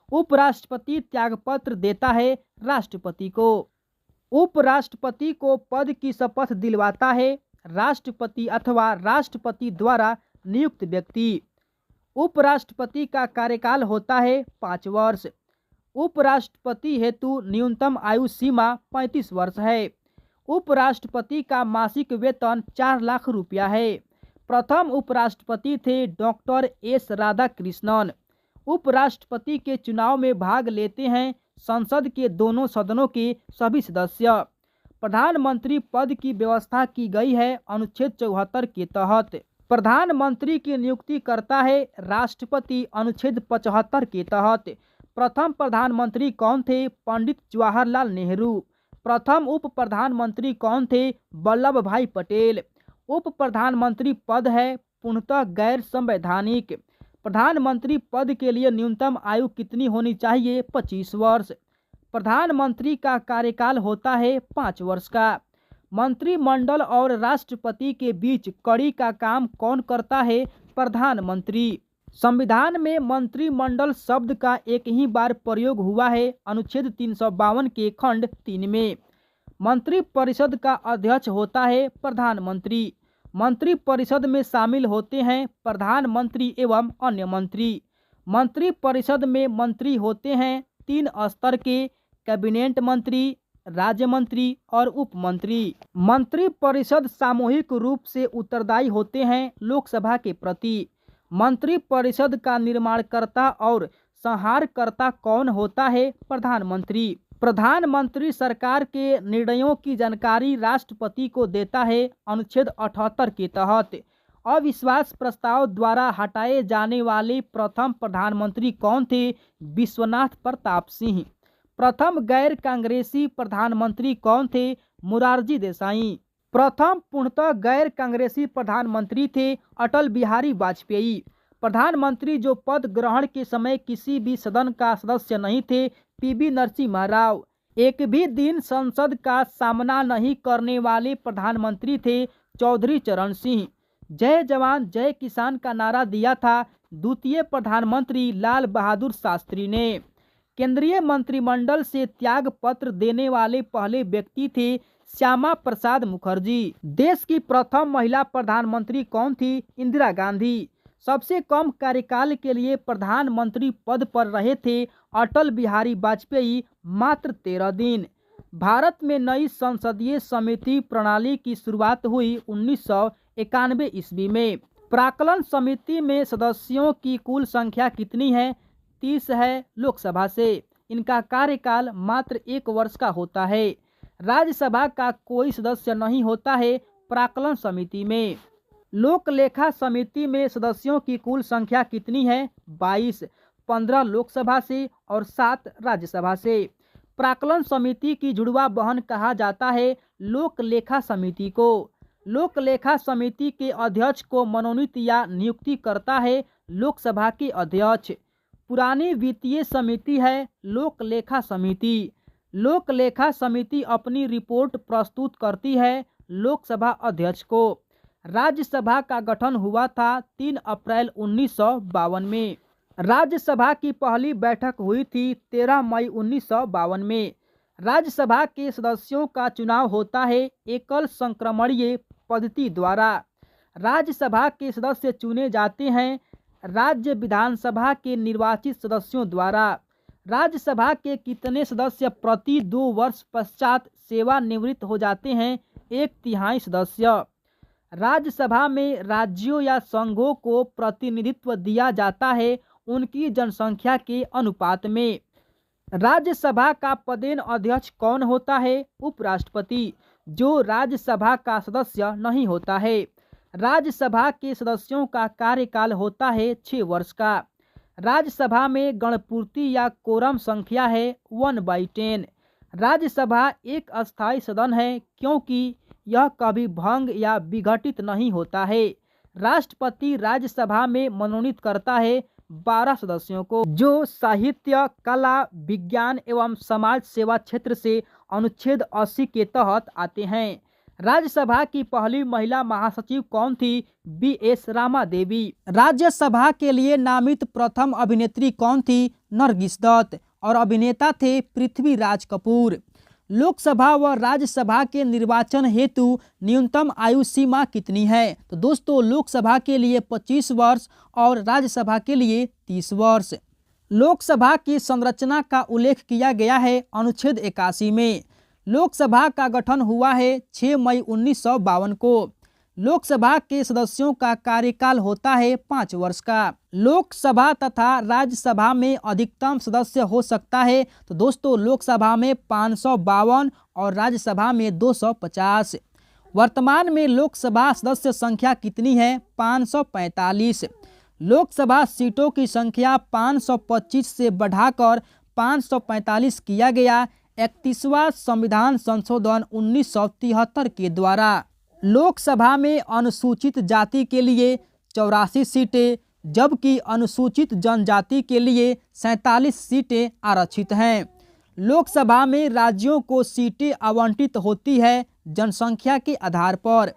उपराष्ट्रपति त्यागपत्र देता है राष्ट्रपति को। उपराष्ट्रपति को पद की शपथ दिलवाता है राष्ट्रपति अथवा राष्ट्रपति द्वारा नियुक्त व्यक्ति। उपराष्ट्रपति का कार्यकाल होता है 5 वर्ष। उपराष्ट्रपति हेतु न्यूनतम आयु सीमा 35 वर्ष है। उपराष्ट्रपति का मासिक वेतन 4 लाख रुपया है। प्रथम उपराष्ट्रपति थे डॉक्टर एस राधाकृष्णन। उपराष्ट्रपति के चुनाव में भाग लेते हैं संसद के दोनों सदनों के सभी सदस्य। प्रधानमंत्री पद की व्यवस्था की गई है अनुच्छेद 74 के तहत। प्रधानमंत्री की नियुक्ति करता है राष्ट्रपति अनुच्छेद 75 के तहत। प्रथम प्रधानमंत्री कौन थे? पंडित जवाहरलाल नेहरू। प्रथम उप प्रधानमंत्री कौन थे? वल्लभ भाई पटेल। उप प्रधानमंत्री पद है पूर्णतः गैर संवैधानिक। प्रधानमंत्री पद के लिए न्यूनतम आयु कितनी होनी चाहिए? 25 वर्ष। प्रधानमंत्री का कार्यकाल होता है 5 वर्ष का। मंत्रिमंडल और राष्ट्रपति के बीच कड़ी का काम कौन करता है? प्रधानमंत्री। संविधान में मंत्रिमंडल शब्द का एक ही बार प्रयोग हुआ है अनुच्छेद 352 के खंड 3 में। मंत्रिपरिषद का अध्यक्ष होता है प्रधानमंत्री। मंत्रिपरिषद में शामिल होते हैं प्रधानमंत्री एवं अन्य मंत्री। मंत्रिपरिषद में मंत्री होते हैं 3 स्तर के: कैबिनेट मंत्री, राज्य मंत्री और उप मंत्री। मंत्रिपरिषद सामूहिक रूप से उत्तरदायी होते हैं लोकसभा के प्रति। मंत्रिपरिषद का निर्माणकर्ता और संहारकर्ता कौन होता है? प्रधानमंत्री। प्रधानमंत्री सरकार के निर्णयों की जानकारी राष्ट्रपति को देता है। अनुच्छेद 78 के तहत अविश्वास प्रस्ताव द्वारा हटाए जाने वाले प्रथम प्रधानमंत्री कौन थे? विश्वनाथ प्रताप सिंह। प्रथम गैर कांग्रेसी प्रधानमंत्री कौन थे? मोरारजी देसाई। प्रथम पूर्णतः गैर कांग्रेसी प्रधानमंत्री थे अटल बिहारी वाजपेयी। प्रधानमंत्री जो पद ग्रहण के समय किसी भी सदन का सदस्य नहीं थे, पीवी नरसिम्हा राव। एक भी दिन संसद का सामना नहीं करने वाले प्रधानमंत्री थे चौधरी चरण सिंह। जय जवान जय किसान का नारा दिया था द्वितीय प्रधानमंत्री लाल बहादुर शास्त्री ने। केंद्रीय मंत्रिमंडल से त्याग पत्र देने वाले पहले व्यक्ति थे श्यामा प्रसाद मुखर्जी। देश की प्रथम महिला प्रधानमंत्री कौन थी? इंदिरा गांधी। सबसे कम कार्यकाल के लिए प्रधानमंत्री पद पर रहे थे अटल बिहारी वाजपेयी, मात्र 13 दिन। भारत में नई संसदीय समिति प्रणाली की शुरुआत हुई 1991 ईस्वी में। प्राक्कलन समिति में सदस्यों की कुल संख्या कितनी है? 30 है लोकसभा से। इनका कार्यकाल मात्र 1 वर्ष का होता है। राज्यसभा का कोई सदस्य नहीं होता है प्राक्कलन समिति में। लोक लेखा समिति में सदस्यों की कुल संख्या कितनी है? 22, 15 लोकसभा से और 7 राज्यसभा से। प्राक्कलन समिति की जुड़वा बहन कहा जाता है लोक लेखा समिति को। लोक लेखा समिति के अध्यक्ष को मनोनीत या नियुक्ति करता है लोकसभा के अध्यक्ष। पुरानी वित्तीय समिति है लोक लेखा समिति। लोक लेखा समिति अपनी रिपोर्ट प्रस्तुत करती है लोकसभा अध्यक्ष को। राज्यसभा का गठन हुआ था 3 अप्रैल 1952 में। राज्यसभा की पहली बैठक हुई थी 13 मई 1952 में। राज्यसभा के सदस्यों का चुनाव होता है एकल संक्रमणीय पद्धति द्वारा। राज्यसभा के सदस्य चुने जाते हैं राज्य विधानसभा के निर्वाचित सदस्यों द्वारा। राज्यसभा के कितने सदस्य प्रति 2 वर्ष पश्चात सेवानिवृत्त हो जाते हैं? 1/3 सदस्य। राज्यसभा में राज्यों या संघों को प्रतिनिधित्व दिया जाता है उनकी जनसंख्या के अनुपात में। राज्यसभा का पदेन अध्यक्ष कौन होता है? उपराष्ट्रपति, जो राज्यसभा का सदस्य नहीं होता है। राज्यसभा के सदस्यों का कार्यकाल होता है 6 वर्ष का। राज्यसभा में गणपूर्ति या कोरम संख्या है 1/10। राज्यसभा एक अस्थायी सदन है क्योंकि यह कभी भंग या विघटित नहीं होता है। राष्ट्रपति राज्यसभा में मनोनीत करता है 12 सदस्यों को, जो साहित्य, कला, विज्ञान एवं समाज सेवा क्षेत्र से अनुच्छेद 80 के तहत आते हैं। राज्यसभा की पहली महिला महासचिव कौन थी? BS रामा देवी। राज्यसभा के लिए नामित प्रथम अभिनेत्री कौन थी? नरगिस दत्त। और अभिनेता थे पृथ्वीराज कपूर। लोकसभा व राज्यसभा के निर्वाचन हेतु न्यूनतम आयु सीमा कितनी है? तो दोस्तों लोकसभा के लिए 25 वर्ष और राज्यसभा के लिए 30 वर्ष। लोकसभा की संरचना का उल्लेख किया गया है अनुच्छेद 81 में। लोकसभा का गठन हुआ है 6 मई 1952 को। लोकसभा के सदस्यों का कार्यकाल होता है 5 वर्ष का। लोकसभा तथा राज्यसभा में अधिकतम सदस्य हो सकता है तो दोस्तों लोकसभा में 552 और राज्यसभा में 250। वर्तमान में लोकसभा सदस्य संख्या कितनी है? 545। लोकसभा सीटों की संख्या 525 से बढ़ाकर 545 किया गया 31वां संविधान संशोधन 1973 के द्वारा। लोकसभा में अनुसूचित जाति के लिए 84 सीटें जबकि अनुसूचित जनजाति के लिए 47 सीटें आरक्षित हैं। लोकसभा में राज्यों को सीटें आवंटित होती है जनसंख्या के आधार पर।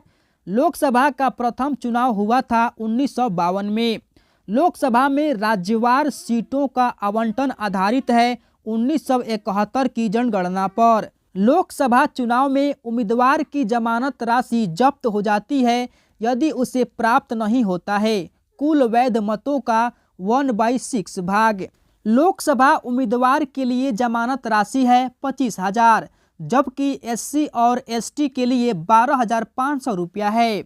लोकसभा का प्रथम चुनाव हुआ था 1952 में। लोकसभा में राज्यवार सीटों का आवंटन आधारित है 1971 की जनगणना पर। लोकसभा चुनाव में उम्मीदवार की जमानत राशि जब्त हो जाती है यदि उसे प्राप्त नहीं होता है कुल वैध मतों का 1/6 भाग। लोकसभा उम्मीदवार के लिए जमानत राशि है 25,000, जबकि SC और ST के लिए 12,500 रुपया है।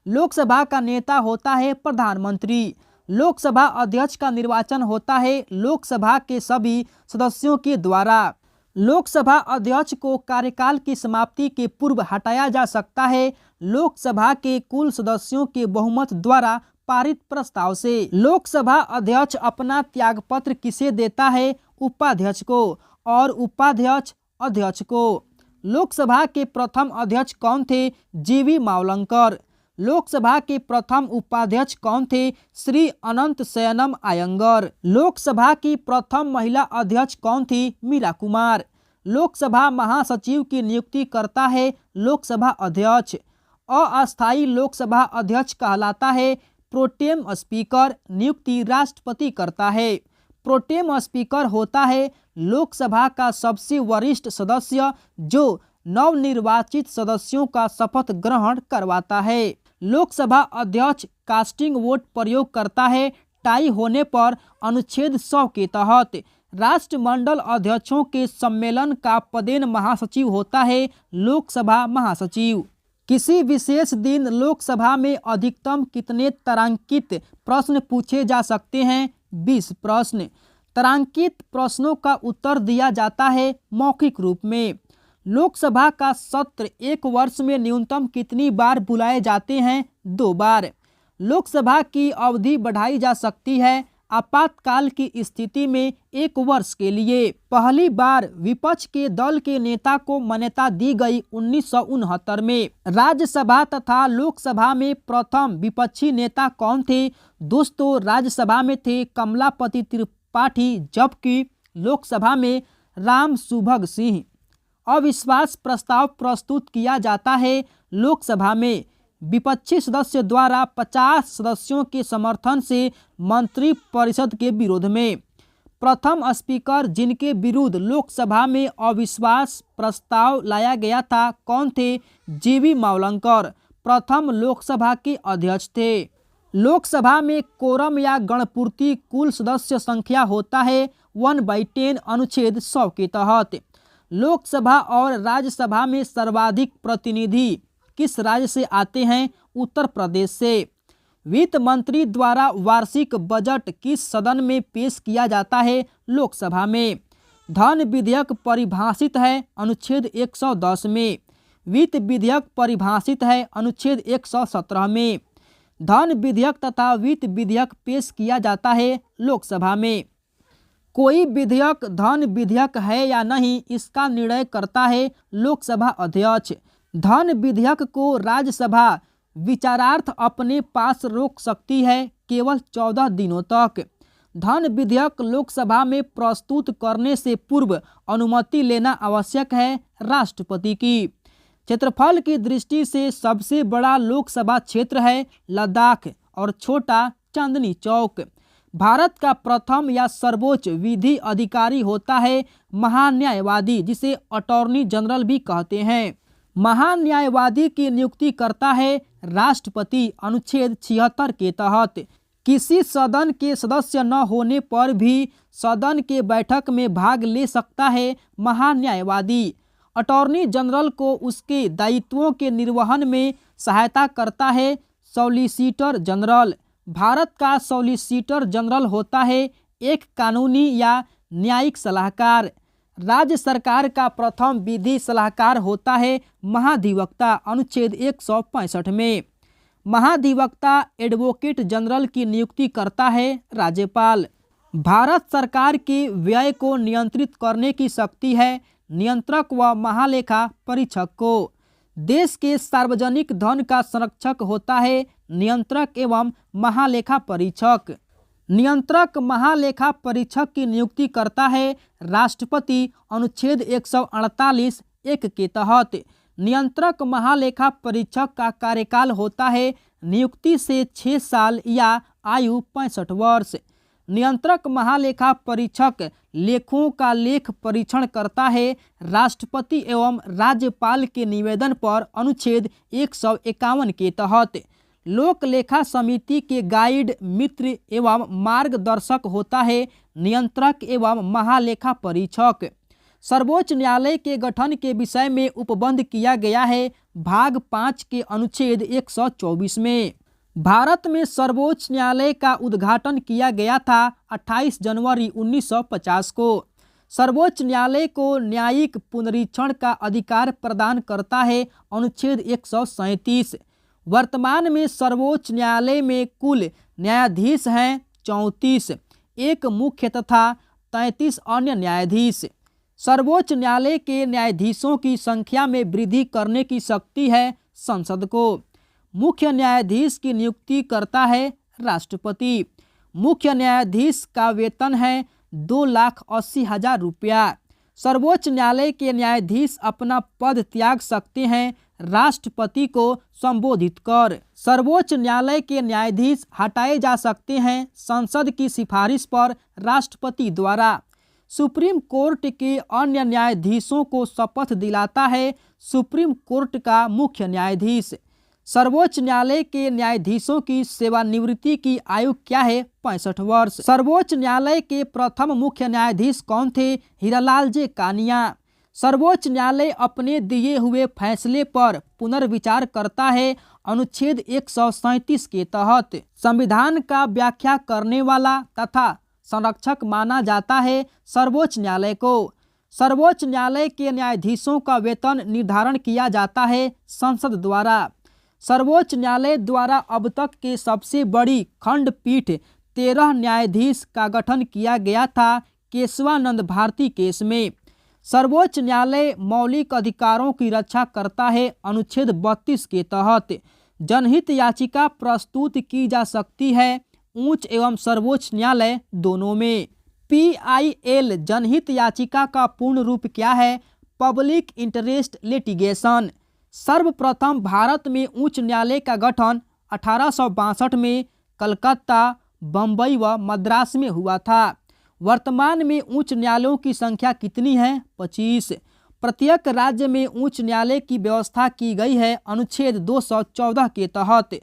लोकसभा का नेता होता है प्रधानमंत्री। लोकसभा अध्यक्ष का निर्वाचन होता है लोकसभा के सभी सदस्यों के द्वारा। लोकसभा अध्यक्ष को कार्यकाल की समाप्ति के पूर्व हटाया जा सकता है लोकसभा के कुल सदस्यों के बहुमत द्वारा पारित प्रस्ताव से। लोकसभा अध्यक्ष अपना त्यागपत्र किसे देता है? उपाध्यक्ष को, और उपाध्यक्ष अध्यक्ष को। लोकसभा के प्रथम अध्यक्ष कौन थे? GV मावलंकर। लोकसभा के प्रथम उपाध्यक्ष कौन थे? श्री अनंत शयनम अयंगर। लोकसभा की प्रथम महिला अध्यक्ष कौन थी? मीरा कुमार। लोकसभा महासचिव की नियुक्ति करता है लोकसभा अध्यक्ष। अस्थायी लोकसभा अध्यक्ष कहलाता है प्रोटेम स्पीकर। नियुक्ति राष्ट्रपति करता है। प्रोटेम स्पीकर होता है लोकसभा का सबसे वरिष्ठ सदस्य जो नवनिर्वाचित सदस्यों का शपथ ग्रहण करवाता है। लोकसभा अध्यक्ष कास्टिंग वोट प्रयोग करता है टाई होने पर अनुच्छेद 100 के तहत। राष्ट्रमंडल अध्यक्षों के सम्मेलन का पदेन महासचिव होता है लोकसभा महासचिव। किसी विशेष दिन लोकसभा में अधिकतम कितने तारांकित प्रश्न पूछे जा सकते हैं? 20 प्रश्न। तारांकित प्रश्नों का उत्तर दिया जाता है मौखिक रूप में। लोकसभा का सत्र एक वर्ष में न्यूनतम कितनी बार बुलाए जाते हैं? 2 बार। लोकसभा की अवधि बढ़ाई जा सकती है आपातकाल की स्थिति में 1 वर्ष के लिए। पहली बार विपक्ष के दल के नेता को मान्यता दी गई 1969 में। राज्यसभा तथा लोकसभा में प्रथम विपक्षी नेता कौन थे? दोस्तों, राज्यसभा में थे कमलापति त्रिपाठी, जबकि लोकसभा में राम सुभग सिंह। अविश्वास प्रस्ताव प्रस्तुत किया जाता है लोकसभा में विपक्षी सदस्य द्वारा 50 सदस्यों के समर्थन से मंत्रिपरिषद के विरोध में। प्रथम स्पीकर जिनके विरुद्ध लोकसभा में अविश्वास प्रस्ताव लाया गया था कौन थे? GV मावलंकर प्रथम लोकसभा के अध्यक्ष थे। लोकसभा में कोरम या गणपूर्ति कुल सदस्य संख्या होता है 1/10 अनुच्छेद 100 के तहत। लोकसभा और राज्यसभा में सर्वाधिक प्रतिनिधि किस राज्य से आते हैं? उत्तर प्रदेश से। वित्त मंत्री द्वारा वार्षिक बजट किस सदन में पेश किया जाता है? लोकसभा में। धन विधेयक परिभाषित है अनुच्छेद 110 में। वित्त विधेयक परिभाषित है अनुच्छेद 117 में। धन विधेयक तथा वित्त विधेयक पेश किया जाता है लोकसभा में। कोई विधेयक धन विधेयक है या नहीं, इसका निर्णय करता है लोकसभा अध्यक्ष। धन विधेयक को राज्यसभा विचारार्थ अपने पास रोक सकती है केवल 14 दिनों तक। धन विधेयक लोकसभा में प्रस्तुत करने से पूर्व अनुमति लेना आवश्यक है राष्ट्रपति की। क्षेत्रफल की दृष्टि से सबसे बड़ा लोकसभा क्षेत्र है लद्दाख और छोटा चांदनी चौक। भारत का प्रथम या सर्वोच्च विधि अधिकारी होता है महान्यायवादी, जिसे अटॉर्नी जनरल भी कहते हैं। महान्यायवादी की नियुक्ति करता है राष्ट्रपति अनुच्छेद 76 के तहत। किसी सदन के सदस्य न होने पर भी सदन के बैठक में भाग ले सकता है महान्यायवादी। अटॉर्नी जनरल को उसके दायित्वों के निर्वहन में सहायता करता है सॉलिसिटर जनरल। भारत का सॉलिसिटर जनरल होता है एक कानूनी या न्यायिक सलाहकार। राज्य सरकार का प्रथम विधि सलाहकार होता है महाधिवक्ता अनुच्छेद 165 में। महाधिवक्ता एडवोकेट जनरल की नियुक्ति करता है राज्यपाल। भारत सरकार के व्यय को नियंत्रित करने की शक्ति है नियंत्रक व महालेखा परीक्षक को। देश के सार्वजनिक धन का संरक्षक होता है नियंत्रक एवं महालेखा परीक्षक। नियंत्रक महालेखा परीक्षक की नियुक्ति करता है राष्ट्रपति अनुच्छेद 148 1 के तहत। नियंत्रक महालेखा परीक्षक का कार्यकाल होता है नियुक्ति से 6 साल या आयु 65 वर्ष। नियंत्रक महालेखा परीक्षक लेखों का लेख परीक्षण करता है राष्ट्रपति एवं राज्यपाल के निवेदन पर अनुच्छेद 151 के तहत। लोक लेखा समिति के गाइड, मित्र एवं मार्गदर्शक होता है नियंत्रक एवं महालेखा परीक्षक। सर्वोच्च न्यायालय के गठन के विषय में उपबंध किया गया है भाग 5 के अनुच्छेद 124 में। भारत में सर्वोच्च न्यायालय का उद्घाटन किया गया था 28 जनवरी 1950 को। सर्वोच्च न्यायालय को न्यायिक पुनरीक्षण का अधिकार प्रदान करता है अनुच्छेद 137। वर्तमान में सर्वोच्च न्यायालय में कुल न्यायाधीश हैं 34, एक मुख्य तथा 33 अन्य न्यायाधीश। सर्वोच्च न्यायालय के न्यायाधीशों की संख्या में वृद्धि करने की शक्ति है संसद को। मुख्य न्यायाधीश की नियुक्ति करता है राष्ट्रपति। मुख्य न्यायाधीश का वेतन है 2,80,000 रुपया। सर्वोच्च न्यायालय के न्यायाधीश अपना पद त्याग सकते हैं राष्ट्रपति को संबोधित कर। सर्वोच्च न्यायालय के न्यायाधीश हटाए जा सकते हैं संसद की सिफारिश पर राष्ट्रपति द्वारा। सुप्रीम कोर्ट के अन्य न्यायाधीशों को शपथ दिलाता है सुप्रीम कोर्ट का मुख्य न्यायाधीश। सर्वोच्च न्यायालय के न्यायाधीशों की सेवानिवृत्ति की आयु क्या है? 65 वर्ष। सर्वोच्च न्यायालय के प्रथम मुख्य न्यायाधीश कौन थे? हीरालाल जे कानिया। सर्वोच्च न्यायालय अपने दिए हुए फैसले पर पुनर्विचार करता है अनुच्छेद 137 के तहत। संविधान का व्याख्या करने वाला तथा संरक्षक माना जाता है सर्वोच्च न्यायालय को। सर्वोच्च न्यायालय के न्यायाधीशों का वेतन निर्धारण किया जाता है संसद द्वारा। सर्वोच्च न्यायालय द्वारा अब तक के सबसे बड़ी खंडपीठ 13 न्यायाधीश का गठन किया गया था केशवानंद भारती केस में। सर्वोच्च न्यायालय मौलिक अधिकारों की रक्षा करता है अनुच्छेद 32 के तहत। जनहित याचिका प्रस्तुत की जा सकती है उच्च एवं सर्वोच्च न्यायालय दोनों में। PIL जनहित याचिका का पूर्ण रूप क्या है? Public interest litigation. सर्वप्रथम भारत में उच्च न्यायालय का गठन 1862 में कलकत्ता, बम्बई व मद्रास में हुआ था। वर्तमान में उच्च न्यायालयों की संख्या कितनी है? 25। प्रत्येक राज्य में उच्च न्यायालय की व्यवस्था की गई है अनुच्छेद 214 के तहत।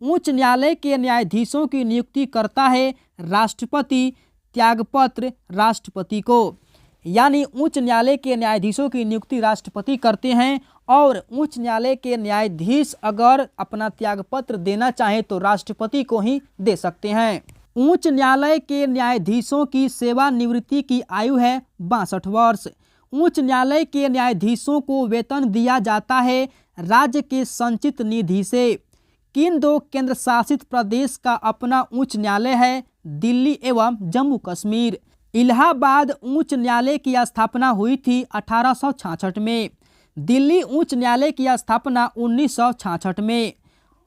उच्च न्यायालय के न्यायाधीशों की नियुक्ति करता है राष्ट्रपति। त्यागपत्र राष्ट्रपति को, यानी उच्च न्यायालय के न्यायाधीशों की नियुक्ति राष्ट्रपति करते हैं और उच्च न्यायालय के न्यायाधीश अगर अपना त्यागपत्र देना चाहें तो राष्ट्रपति को ही दे सकते हैं। उच्च न्यायालय के न्यायाधीशों की सेवानिवृत्ति की आयु है 62 वर्ष। उच्च न्यायालय के न्यायाधीशों को वेतन दिया जाता है राज्य के संचित निधि से। किन 2 केंद्र शासित प्रदेश का अपना उच्च न्यायालय है? दिल्ली एवं जम्मू कश्मीर। इलाहाबाद उच्च न्यायालय की स्थापना हुई थी 1866 में। दिल्ली उच्च न्यायालय की स्थापना 1966 में।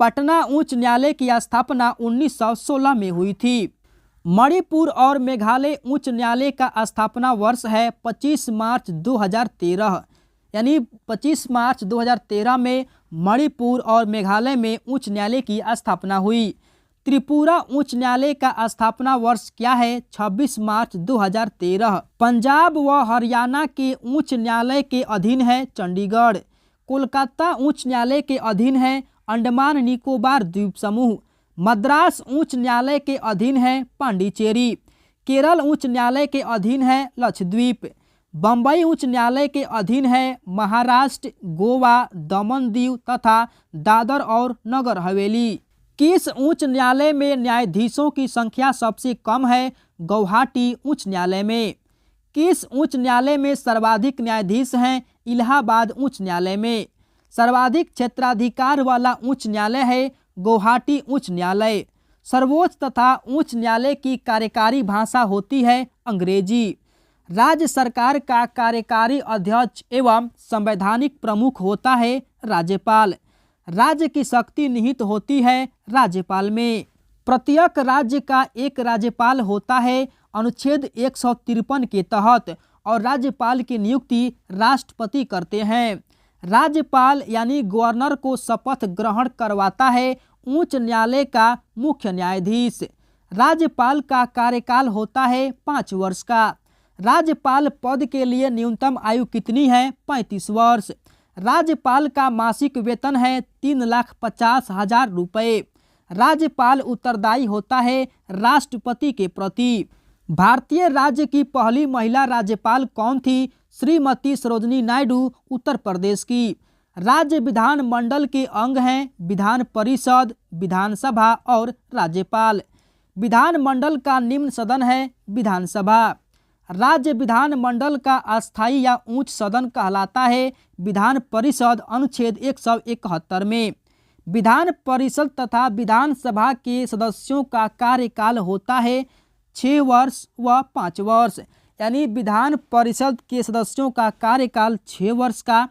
पटना उच्च न्यायालय की स्थापना 1916 में हुई थी। मणिपुर और मेघालय उच्च न्यायालय का स्थापना वर्ष है 25 मार्च 2013, यानी 25 मार्च 2013 में मणिपुर और मेघालय में उच्च न्यायालय की स्थापना हुई। त्रिपुरा उच्च न्यायालय का स्थापना वर्ष क्या है? 26 मार्च 2013। पंजाब व हरियाणा के उच्च न्यायालय के अधीन है चंडीगढ़। कोलकाता उच्च न्यायालय के अधीन है अंडमान निकोबार द्वीप समूह। मद्रास उच्च न्यायालय के अधीन है पांडिचेरी। केरल उच्च न्यायालय के अधीन है लक्षद्वीप। बम्बई उच्च न्यायालय के अधीन है महाराष्ट्र, गोवा, दमन दीव तथा दादर और नगर हवेली। किस उच्च न्यायालय में न्यायाधीशों की संख्या सबसे कम है? गुवाहाटी उच्च न्यायालय में। किस उच्च न्यायालय में सर्वाधिक न्यायाधीश हैं? इलाहाबाद उच्च न्यायालय में। सर्वाधिक क्षेत्राधिकार वाला उच्च न्यायालय है गुवाहाटी उच्च न्यायालय। सर्वोच्च तथा उच्च न्यायालय की कार्यकारी भाषा होती है अंग्रेजी। राज्य सरकार का कार्यकारी अध्यक्ष एवं संवैधानिक प्रमुख होता है राज्यपाल। राज्य की शक्ति निहित होती है राज्यपाल में। प्रत्येक राज्य का एक राज्यपाल होता है अनुच्छेद 153 के तहत और राज्यपाल की नियुक्ति राष्ट्रपति करते हैं। राज्यपाल यानी गवर्नर को शपथ ग्रहण करवाता है उच्च न्यायालय का मुख्य न्यायाधीश। राज्यपाल का कार्यकाल होता है 5 वर्ष का। राज्यपाल पद के लिए न्यूनतम आयु कितनी है? 35 वर्ष। राज्यपाल का मासिक वेतन है 3,50,000 रुपये। राज्यपाल उत्तरदायी होता है राष्ट्रपति के प्रति। भारतीय राज्य की पहली महिला राज्यपाल कौन थी? श्रीमती सरोजिनी नायडू, उत्तर प्रदेश की। राज्य विधानमंडल के अंग हैं विधान परिषद, विधानसभा और राज्यपाल। विधानमंडल का निम्न सदन है विधानसभा। राज्य विधानमंडल का अस्थायी या उच्च सदन कहलाता है विधान परिषद, अनुच्छेद 171 में। विधान परिषद तथा विधानसभा के सदस्यों का कार्यकाल होता है 6 वर्ष व 5 वर्ष। यानी विधान परिषद के सदस्यों का कार्यकाल 6 वर्ष का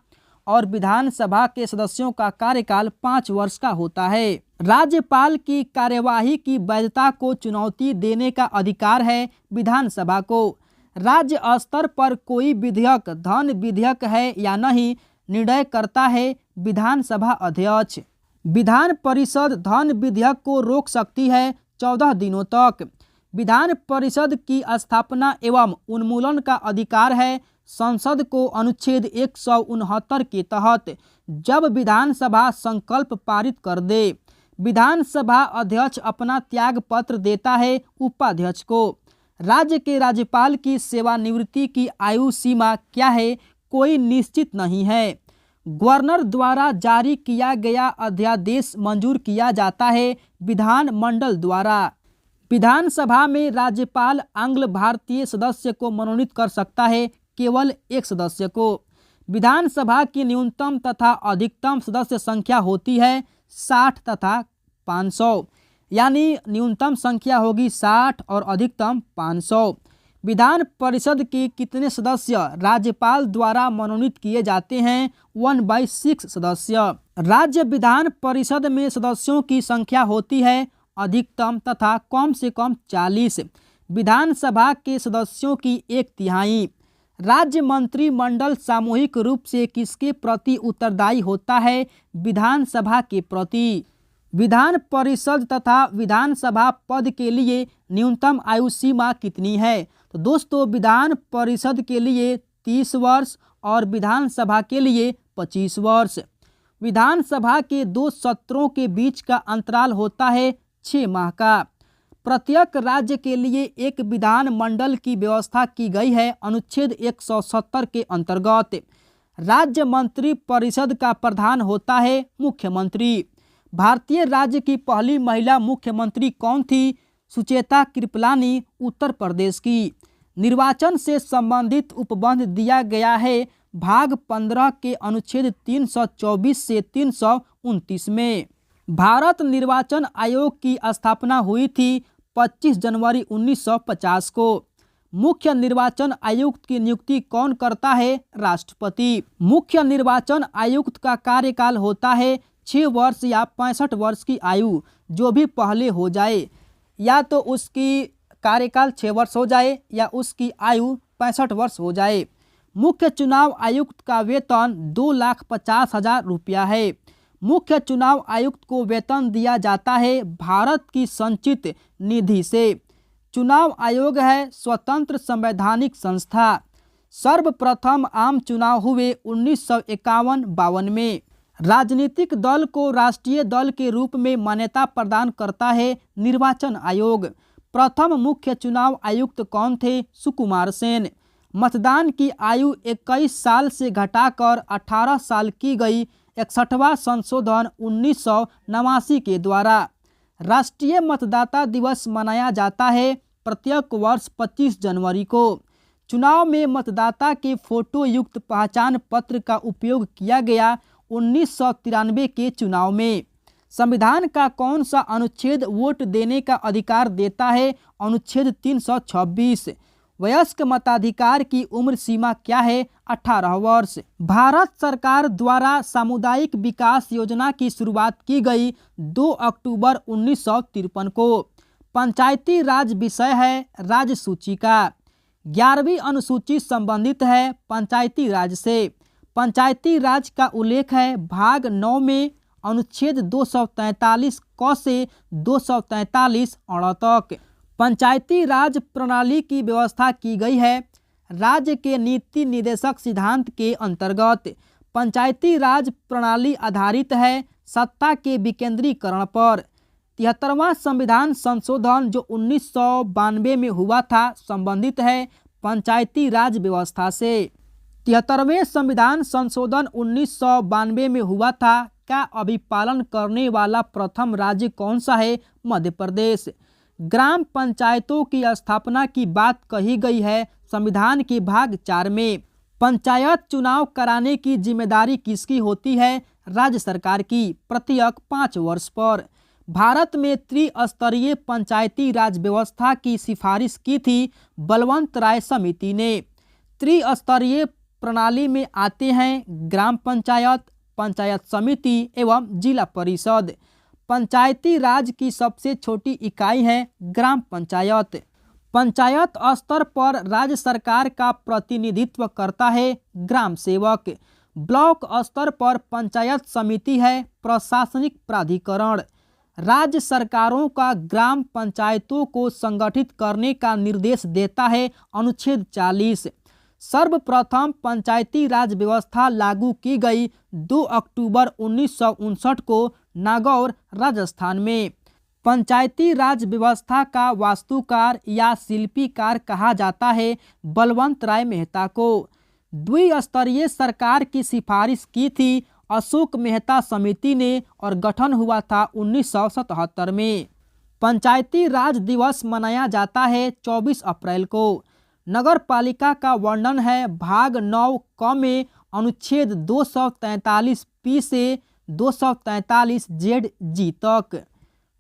और विधानसभा के सदस्यों का कार्यकाल 5 वर्ष का होता है। राज्यपाल की कार्यवाही की वैधता को चुनौती देने का अधिकार है विधानसभा को। राज्य स्तर पर कोई विधेयक धन विधेयक है या नहीं, निर्णय करता है विधानसभा अध्यक्ष। विधान परिषद धन विधेयक को रोक सकती है 14 दिनों तक। विधान परिषद की स्थापना एवं उन्मूलन का अधिकार है संसद को अनुच्छेद 169 के तहत, जब विधानसभा संकल्प पारित कर दे। विधानसभा अध्यक्ष अपना त्याग पत्र देता है उपाध्यक्ष को। राज्य के राज्यपाल की सेवानिवृत्ति की आयु सीमा क्या है? कोई निश्चित नहीं है। गवर्नर द्वारा जारी किया गया अध्यादेश मंजूर किया जाता है विधानमंडल द्वारा। विधानसभा में राज्यपाल आंग्ल भारतीय सदस्य को मनोनीत कर सकता है, केवल एक सदस्य को। विधानसभा की न्यूनतम तथा अधिकतम सदस्य संख्या होती है 60 तथा 500। यानी न्यूनतम संख्या होगी 60 और अधिकतम 500। विधान परिषद के कितने सदस्य राज्यपाल द्वारा मनोनीत किए जाते हैं? 1/6 सदस्य। राज्य विधान परिषद में सदस्यों की संख्या होती है अधिकतम तथा कम से कम 40। विधानसभा के सदस्यों की 1/3। राज्य मंत्रिमंडल सामूहिक रूप से किसके प्रति उत्तरदायी होता है? विधानसभा के प्रति। विधान परिषद तथा विधानसभा पद के लिए न्यूनतम आयु सीमा कितनी है? तो दोस्तों विधान परिषद के लिए 30 वर्ष और विधानसभा के लिए 25 वर्ष। विधानसभा के 2 सत्रों के बीच का अंतराल होता है 6 माह का। प्रत्येक राज्य के लिए एक विधानमंडल की व्यवस्था की गई है अनुच्छेद 170 के अंतर्गत। राज्य मंत्री परिषद का प्रधान होता है मुख्यमंत्री। भारतीय राज्य की पहली महिला मुख्यमंत्री कौन थी? सुचेता कृपलानी, उत्तर प्रदेश की। निर्वाचन से संबंधित उपबंध दिया गया है भाग 15 के अनुच्छेद 324 से 329 में। भारत निर्वाचन आयोग की स्थापना हुई थी 25 जनवरी 1950 को। मुख्य निर्वाचन आयुक्त की नियुक्ति कौन करता है? राष्ट्रपति। मुख्य निर्वाचन आयुक्त का कार्यकाल होता है 6 वर्ष या 65 वर्ष की आयु, जो भी पहले हो जाए, या तो उसकी कार्यकाल 6 वर्ष हो जाए या उसकी आयु 65 वर्ष हो जाए। मुख्य चुनाव आयुक्त का वेतन 2,50,000 रुपया है। मुख्य चुनाव आयुक्त को वेतन दिया जाता है भारत की संचित निधि से। चुनाव आयोग है स्वतंत्र संवैधानिक संस्था। सर्वप्रथम आम चुनाव हुए 1951-52 में। राजनीतिक दल को राष्ट्रीय दल के रूप में मान्यता प्रदान करता है निर्वाचन आयोग। प्रथम मुख्य चुनाव आयुक्त कौन थे? सुकुमार सेन। मतदान की आयु 21 साल से घटाकर 18 साल की गई 61वां संशोधन 1989 के द्वारा। राष्ट्रीय मतदाता दिवस मनाया जाता है प्रत्येक वर्ष 25 जनवरी को। चुनाव में मतदाता के फोटो युक्त पहचान पत्र का उपयोग किया गया 1993 के चुनाव में। संविधान का कौन सा अनुच्छेद वोट देने का अधिकार देता है? अनुच्छेद 326। वयस्क मताधिकार की उम्र सीमा क्या है? 18 वर्ष। भारत सरकार द्वारा सामुदायिक विकास योजना की शुरुआत की गई 2 अक्टूबर 1953 को। पंचायती राज विषय है राज्य सूची का। 11वीं अनुसूची संबंधित है पंचायती राज से। पंचायती राज का उल्लेख है भाग 9 में अनुच्छेद 243 क से 243 अ तक। पंचायती राज प्रणाली की व्यवस्था की गई है राज्य के नीति निर्देशक सिद्धांत के अंतर्गत। पंचायती राज प्रणाली आधारित है सत्ता के विकेंद्रीकरण पर। 73वां संविधान संशोधन जो 1992 में हुआ था संबंधित है पंचायती राज व्यवस्था से। 73वें संविधान संशोधन 1992 में हुआ था का अभी पालन करने वाला प्रथम राज्य कौन सा है? मध्य प्रदेश। ग्राम पंचायतों की स्थापना की बात कही गई है संविधान के भाग 4 में। पंचायत चुनाव कराने की जिम्मेदारी किसकी होती है? राज्य सरकार की, प्रत्येक 5 वर्ष पर। भारत में त्रिस्तरीय पंचायती राज व्यवस्था की सिफारिश की थी बलवंत राय समिति ने। त्रिस्तरीय प्रणाली में आते हैं ग्राम पंचायत, पंचायत समिति एवं जिला परिषद। पंचायती राज की सबसे छोटी इकाई है ग्राम पंचायत। पंचायत स्तर पर राज्य सरकार का प्रतिनिधित्व करता है ग्राम सेवक। ब्लॉक स्तर पर पंचायत समिति है प्रशासनिक प्राधिकरण। राज्य सरकारों का ग्राम पंचायतों को संगठित करने का निर्देश देता है अनुच्छेद 40। सर्वप्रथम पंचायती राज व्यवस्था लागू की गई 2 अक्टूबर 1959 को नागौर, राजस्थान में। पंचायती राज व्यवस्था का वास्तुकार या शिल्पीकार कहा जाता है बलवंत राय मेहता को। द्विस्तरीय सरकार की सिफारिश की थी अशोक मेहता समिति ने और गठन हुआ था 1977 में। पंचायती राज दिवस मनाया जाता है 24 अप्रैल को। नगर पालिका का वर्णन है भाग 9 क में अनुच्छेद 243 पी से 243 जेड जी तक।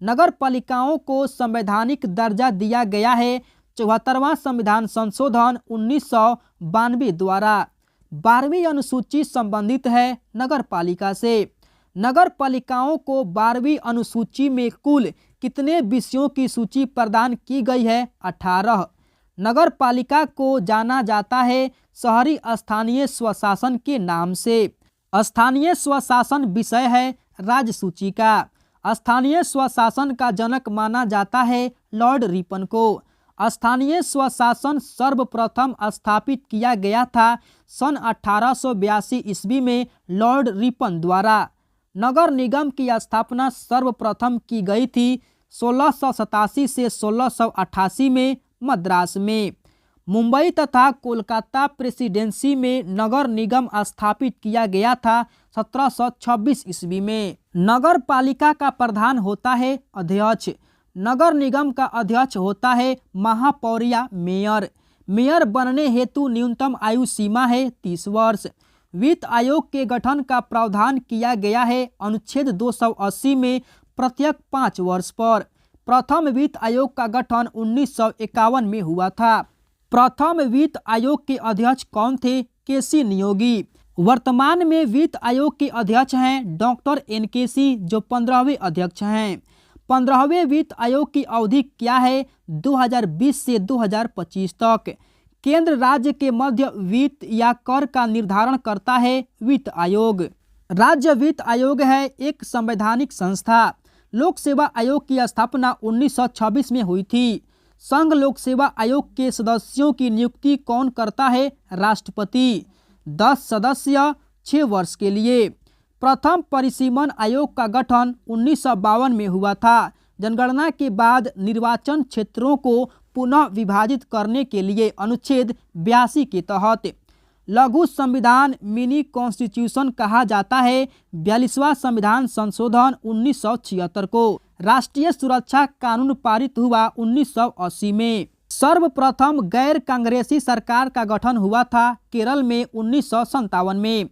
नगर पालिकाओं को संवैधानिक दर्जा दिया गया है 74वां संविधान संशोधन 1992 द्वारा। 12वीं अनुसूची संबंधित है नगर पालिका से। नगर पालिकाओं को 12वीं अनुसूची में कुल कितने विषयों की सूची प्रदान की गई है? 18। नगर पालिका को जाना जाता है शहरी स्थानीय स्वशासन के नाम से। स्थानीय स्वशासन विषय है राज्य सूची का। स्थानीय स्वशासन का जनक माना जाता है लॉर्ड रिपन को। स्थानीय स्वशासन सर्वप्रथम स्थापित किया गया था सन 1882 ईस्वी में लॉर्ड रिपन द्वारा। नगर निगम की स्थापना सर्वप्रथम की गई थी 1687 से 1688 में मद्रास में। मुंबई तथा कोलकाता प्रेसिडेंसी में नगर निगम स्थापित किया गया था 1726 ईस्वी में। नगर पालिका का प्रधान होता है अध्यक्ष। नगर निगम का अध्यक्ष होता है महापौर या मेयर। मेयर बनने हेतु न्यूनतम आयु सीमा है 30 वर्ष। वित्त आयोग के गठन का प्रावधान किया गया है अनुच्छेद 280 में प्रत्येक 5 वर्ष पर। प्रथम वित्त आयोग का गठन 1951 में हुआ था। प्रथम वित्त आयोग के अध्यक्ष कौन थे? केसी नियोगी। वर्तमान में वित्त आयोग के अध्यक्ष हैं डॉक्टर NKC जो 15वें अध्यक्ष हैं। 15वें वित्त आयोग की अवधि क्या है? 2020 से 2025 तक। केंद्र राज्य के मध्य वित्त या कर का निर्धारण करता है वित्त आयोग। राज्य वित्त आयोग है एक संवैधानिक संस्था। लोक सेवा आयोग की स्थापना 1926 में हुई थी। संघ लोक सेवा आयोग के सदस्यों की नियुक्ति कौन करता है? राष्ट्रपति। 10 सदस्य 6 वर्ष के लिए। प्रथम परिसीमन आयोग का गठन 1952 में हुआ था। जनगणना के बाद निर्वाचन क्षेत्रों को पुनः विभाजित करने के लिए अनुच्छेद 82 के तहत। लघु संविधान मिनी कॉन्स्टिट्यूशन कहा जाता है 42वां संविधान संशोधन 1976 को। राष्ट्रीय सुरक्षा कानून पारित हुआ 1980 में। सर्वप्रथम गैर कांग्रेसी सरकार का गठन हुआ था केरल में 1957 में।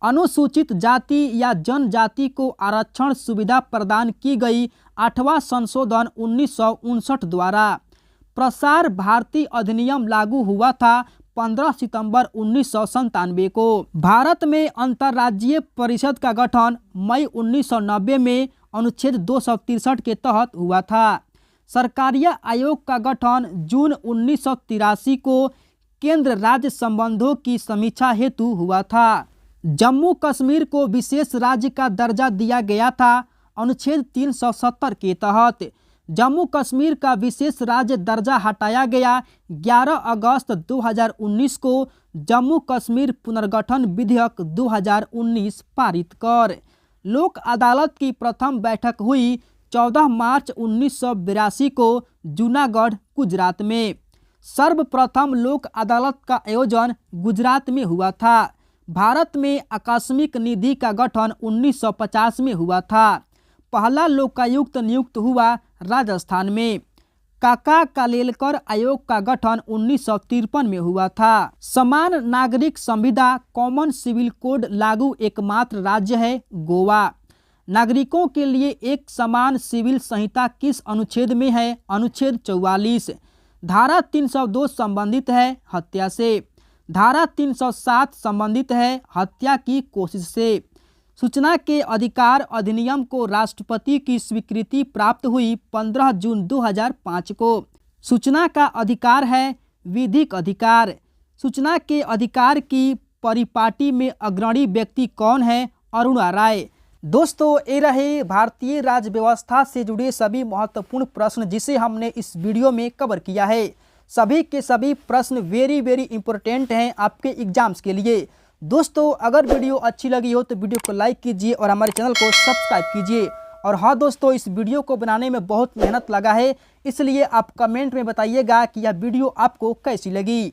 अनुसूचित जाति या जनजाति को आरक्षण सुविधा प्रदान की गई 8वां संशोधन 1959 द्वारा। प्रसार भारती अधिनियम लागू हुआ था 15 सितंबर 1997 को। भारत में अंतर्राज्यीय परिषद का गठन मई 1990 में अनुच्छेद 263 के तहत हुआ था। सरकारिया आयोग का गठन जून 1983 को केंद्र राज्य संबंधों की समीक्षा हेतु हुआ था। जम्मू कश्मीर को विशेष राज्य का दर्जा दिया गया था अनुच्छेद 370 के तहत। जम्मू कश्मीर का विशेष राज्य दर्जा हटाया गया। 11 अगस्त 2019 को जम्मू कश्मीर पुनर्गठन विधेयक 2019 पारित कर। लोक अदालत की प्रथम बैठक हुई 14 मार्च 1982 को जूनागढ़ गुजरात में। सर्वप्रथम लोक अदालत का आयोजन गुजरात में हुआ था। भारत में आकस्मिक निधि का गठन 1950 में हुआ था। पहला लोकायुक्त नियुक्त हुआ राजस्थान में। काका कालेलकर आयोग का गठन 1953 में हुआ था। समान नागरिक संविदा कॉमन सिविल कोड लागू एकमात्र राज्य है गोवा। नागरिकों के लिए एक समान सिविल संहिता किस अनुच्छेद में है? अनुच्छेद 44। धारा 302 संबंधित है हत्या से। धारा 307 संबंधित है हत्या की कोशिश से। सूचना के अधिकार अधिनियम को राष्ट्रपति की स्वीकृति प्राप्त हुई 15 जून 2005 को। सूचना का अधिकार है विधिक अधिकार। सूचना के अधिकार की परिपाटी में अग्रणी व्यक्ति कौन है? अरुणा राय। दोस्तों, ये रहे भारतीय राज्य व्यवस्था से जुड़े सभी महत्वपूर्ण प्रश्न जिसे हमने इस वीडियो में कवर किया है। सभी के सभी प्रश्न वेरी इंपॉर्टेंट हैं आपके एग्जाम्स के लिए। दोस्तों, अगर वीडियो अच्छी लगी हो तो वीडियो को लाइक कीजिए और हमारे चैनल को सब्सक्राइब कीजिए। और हाँ दोस्तों, इस वीडियो को बनाने में बहुत मेहनत लगा है, इसलिए आप कमेंट में बताइएगा कि यह वीडियो आपको कैसी लगी।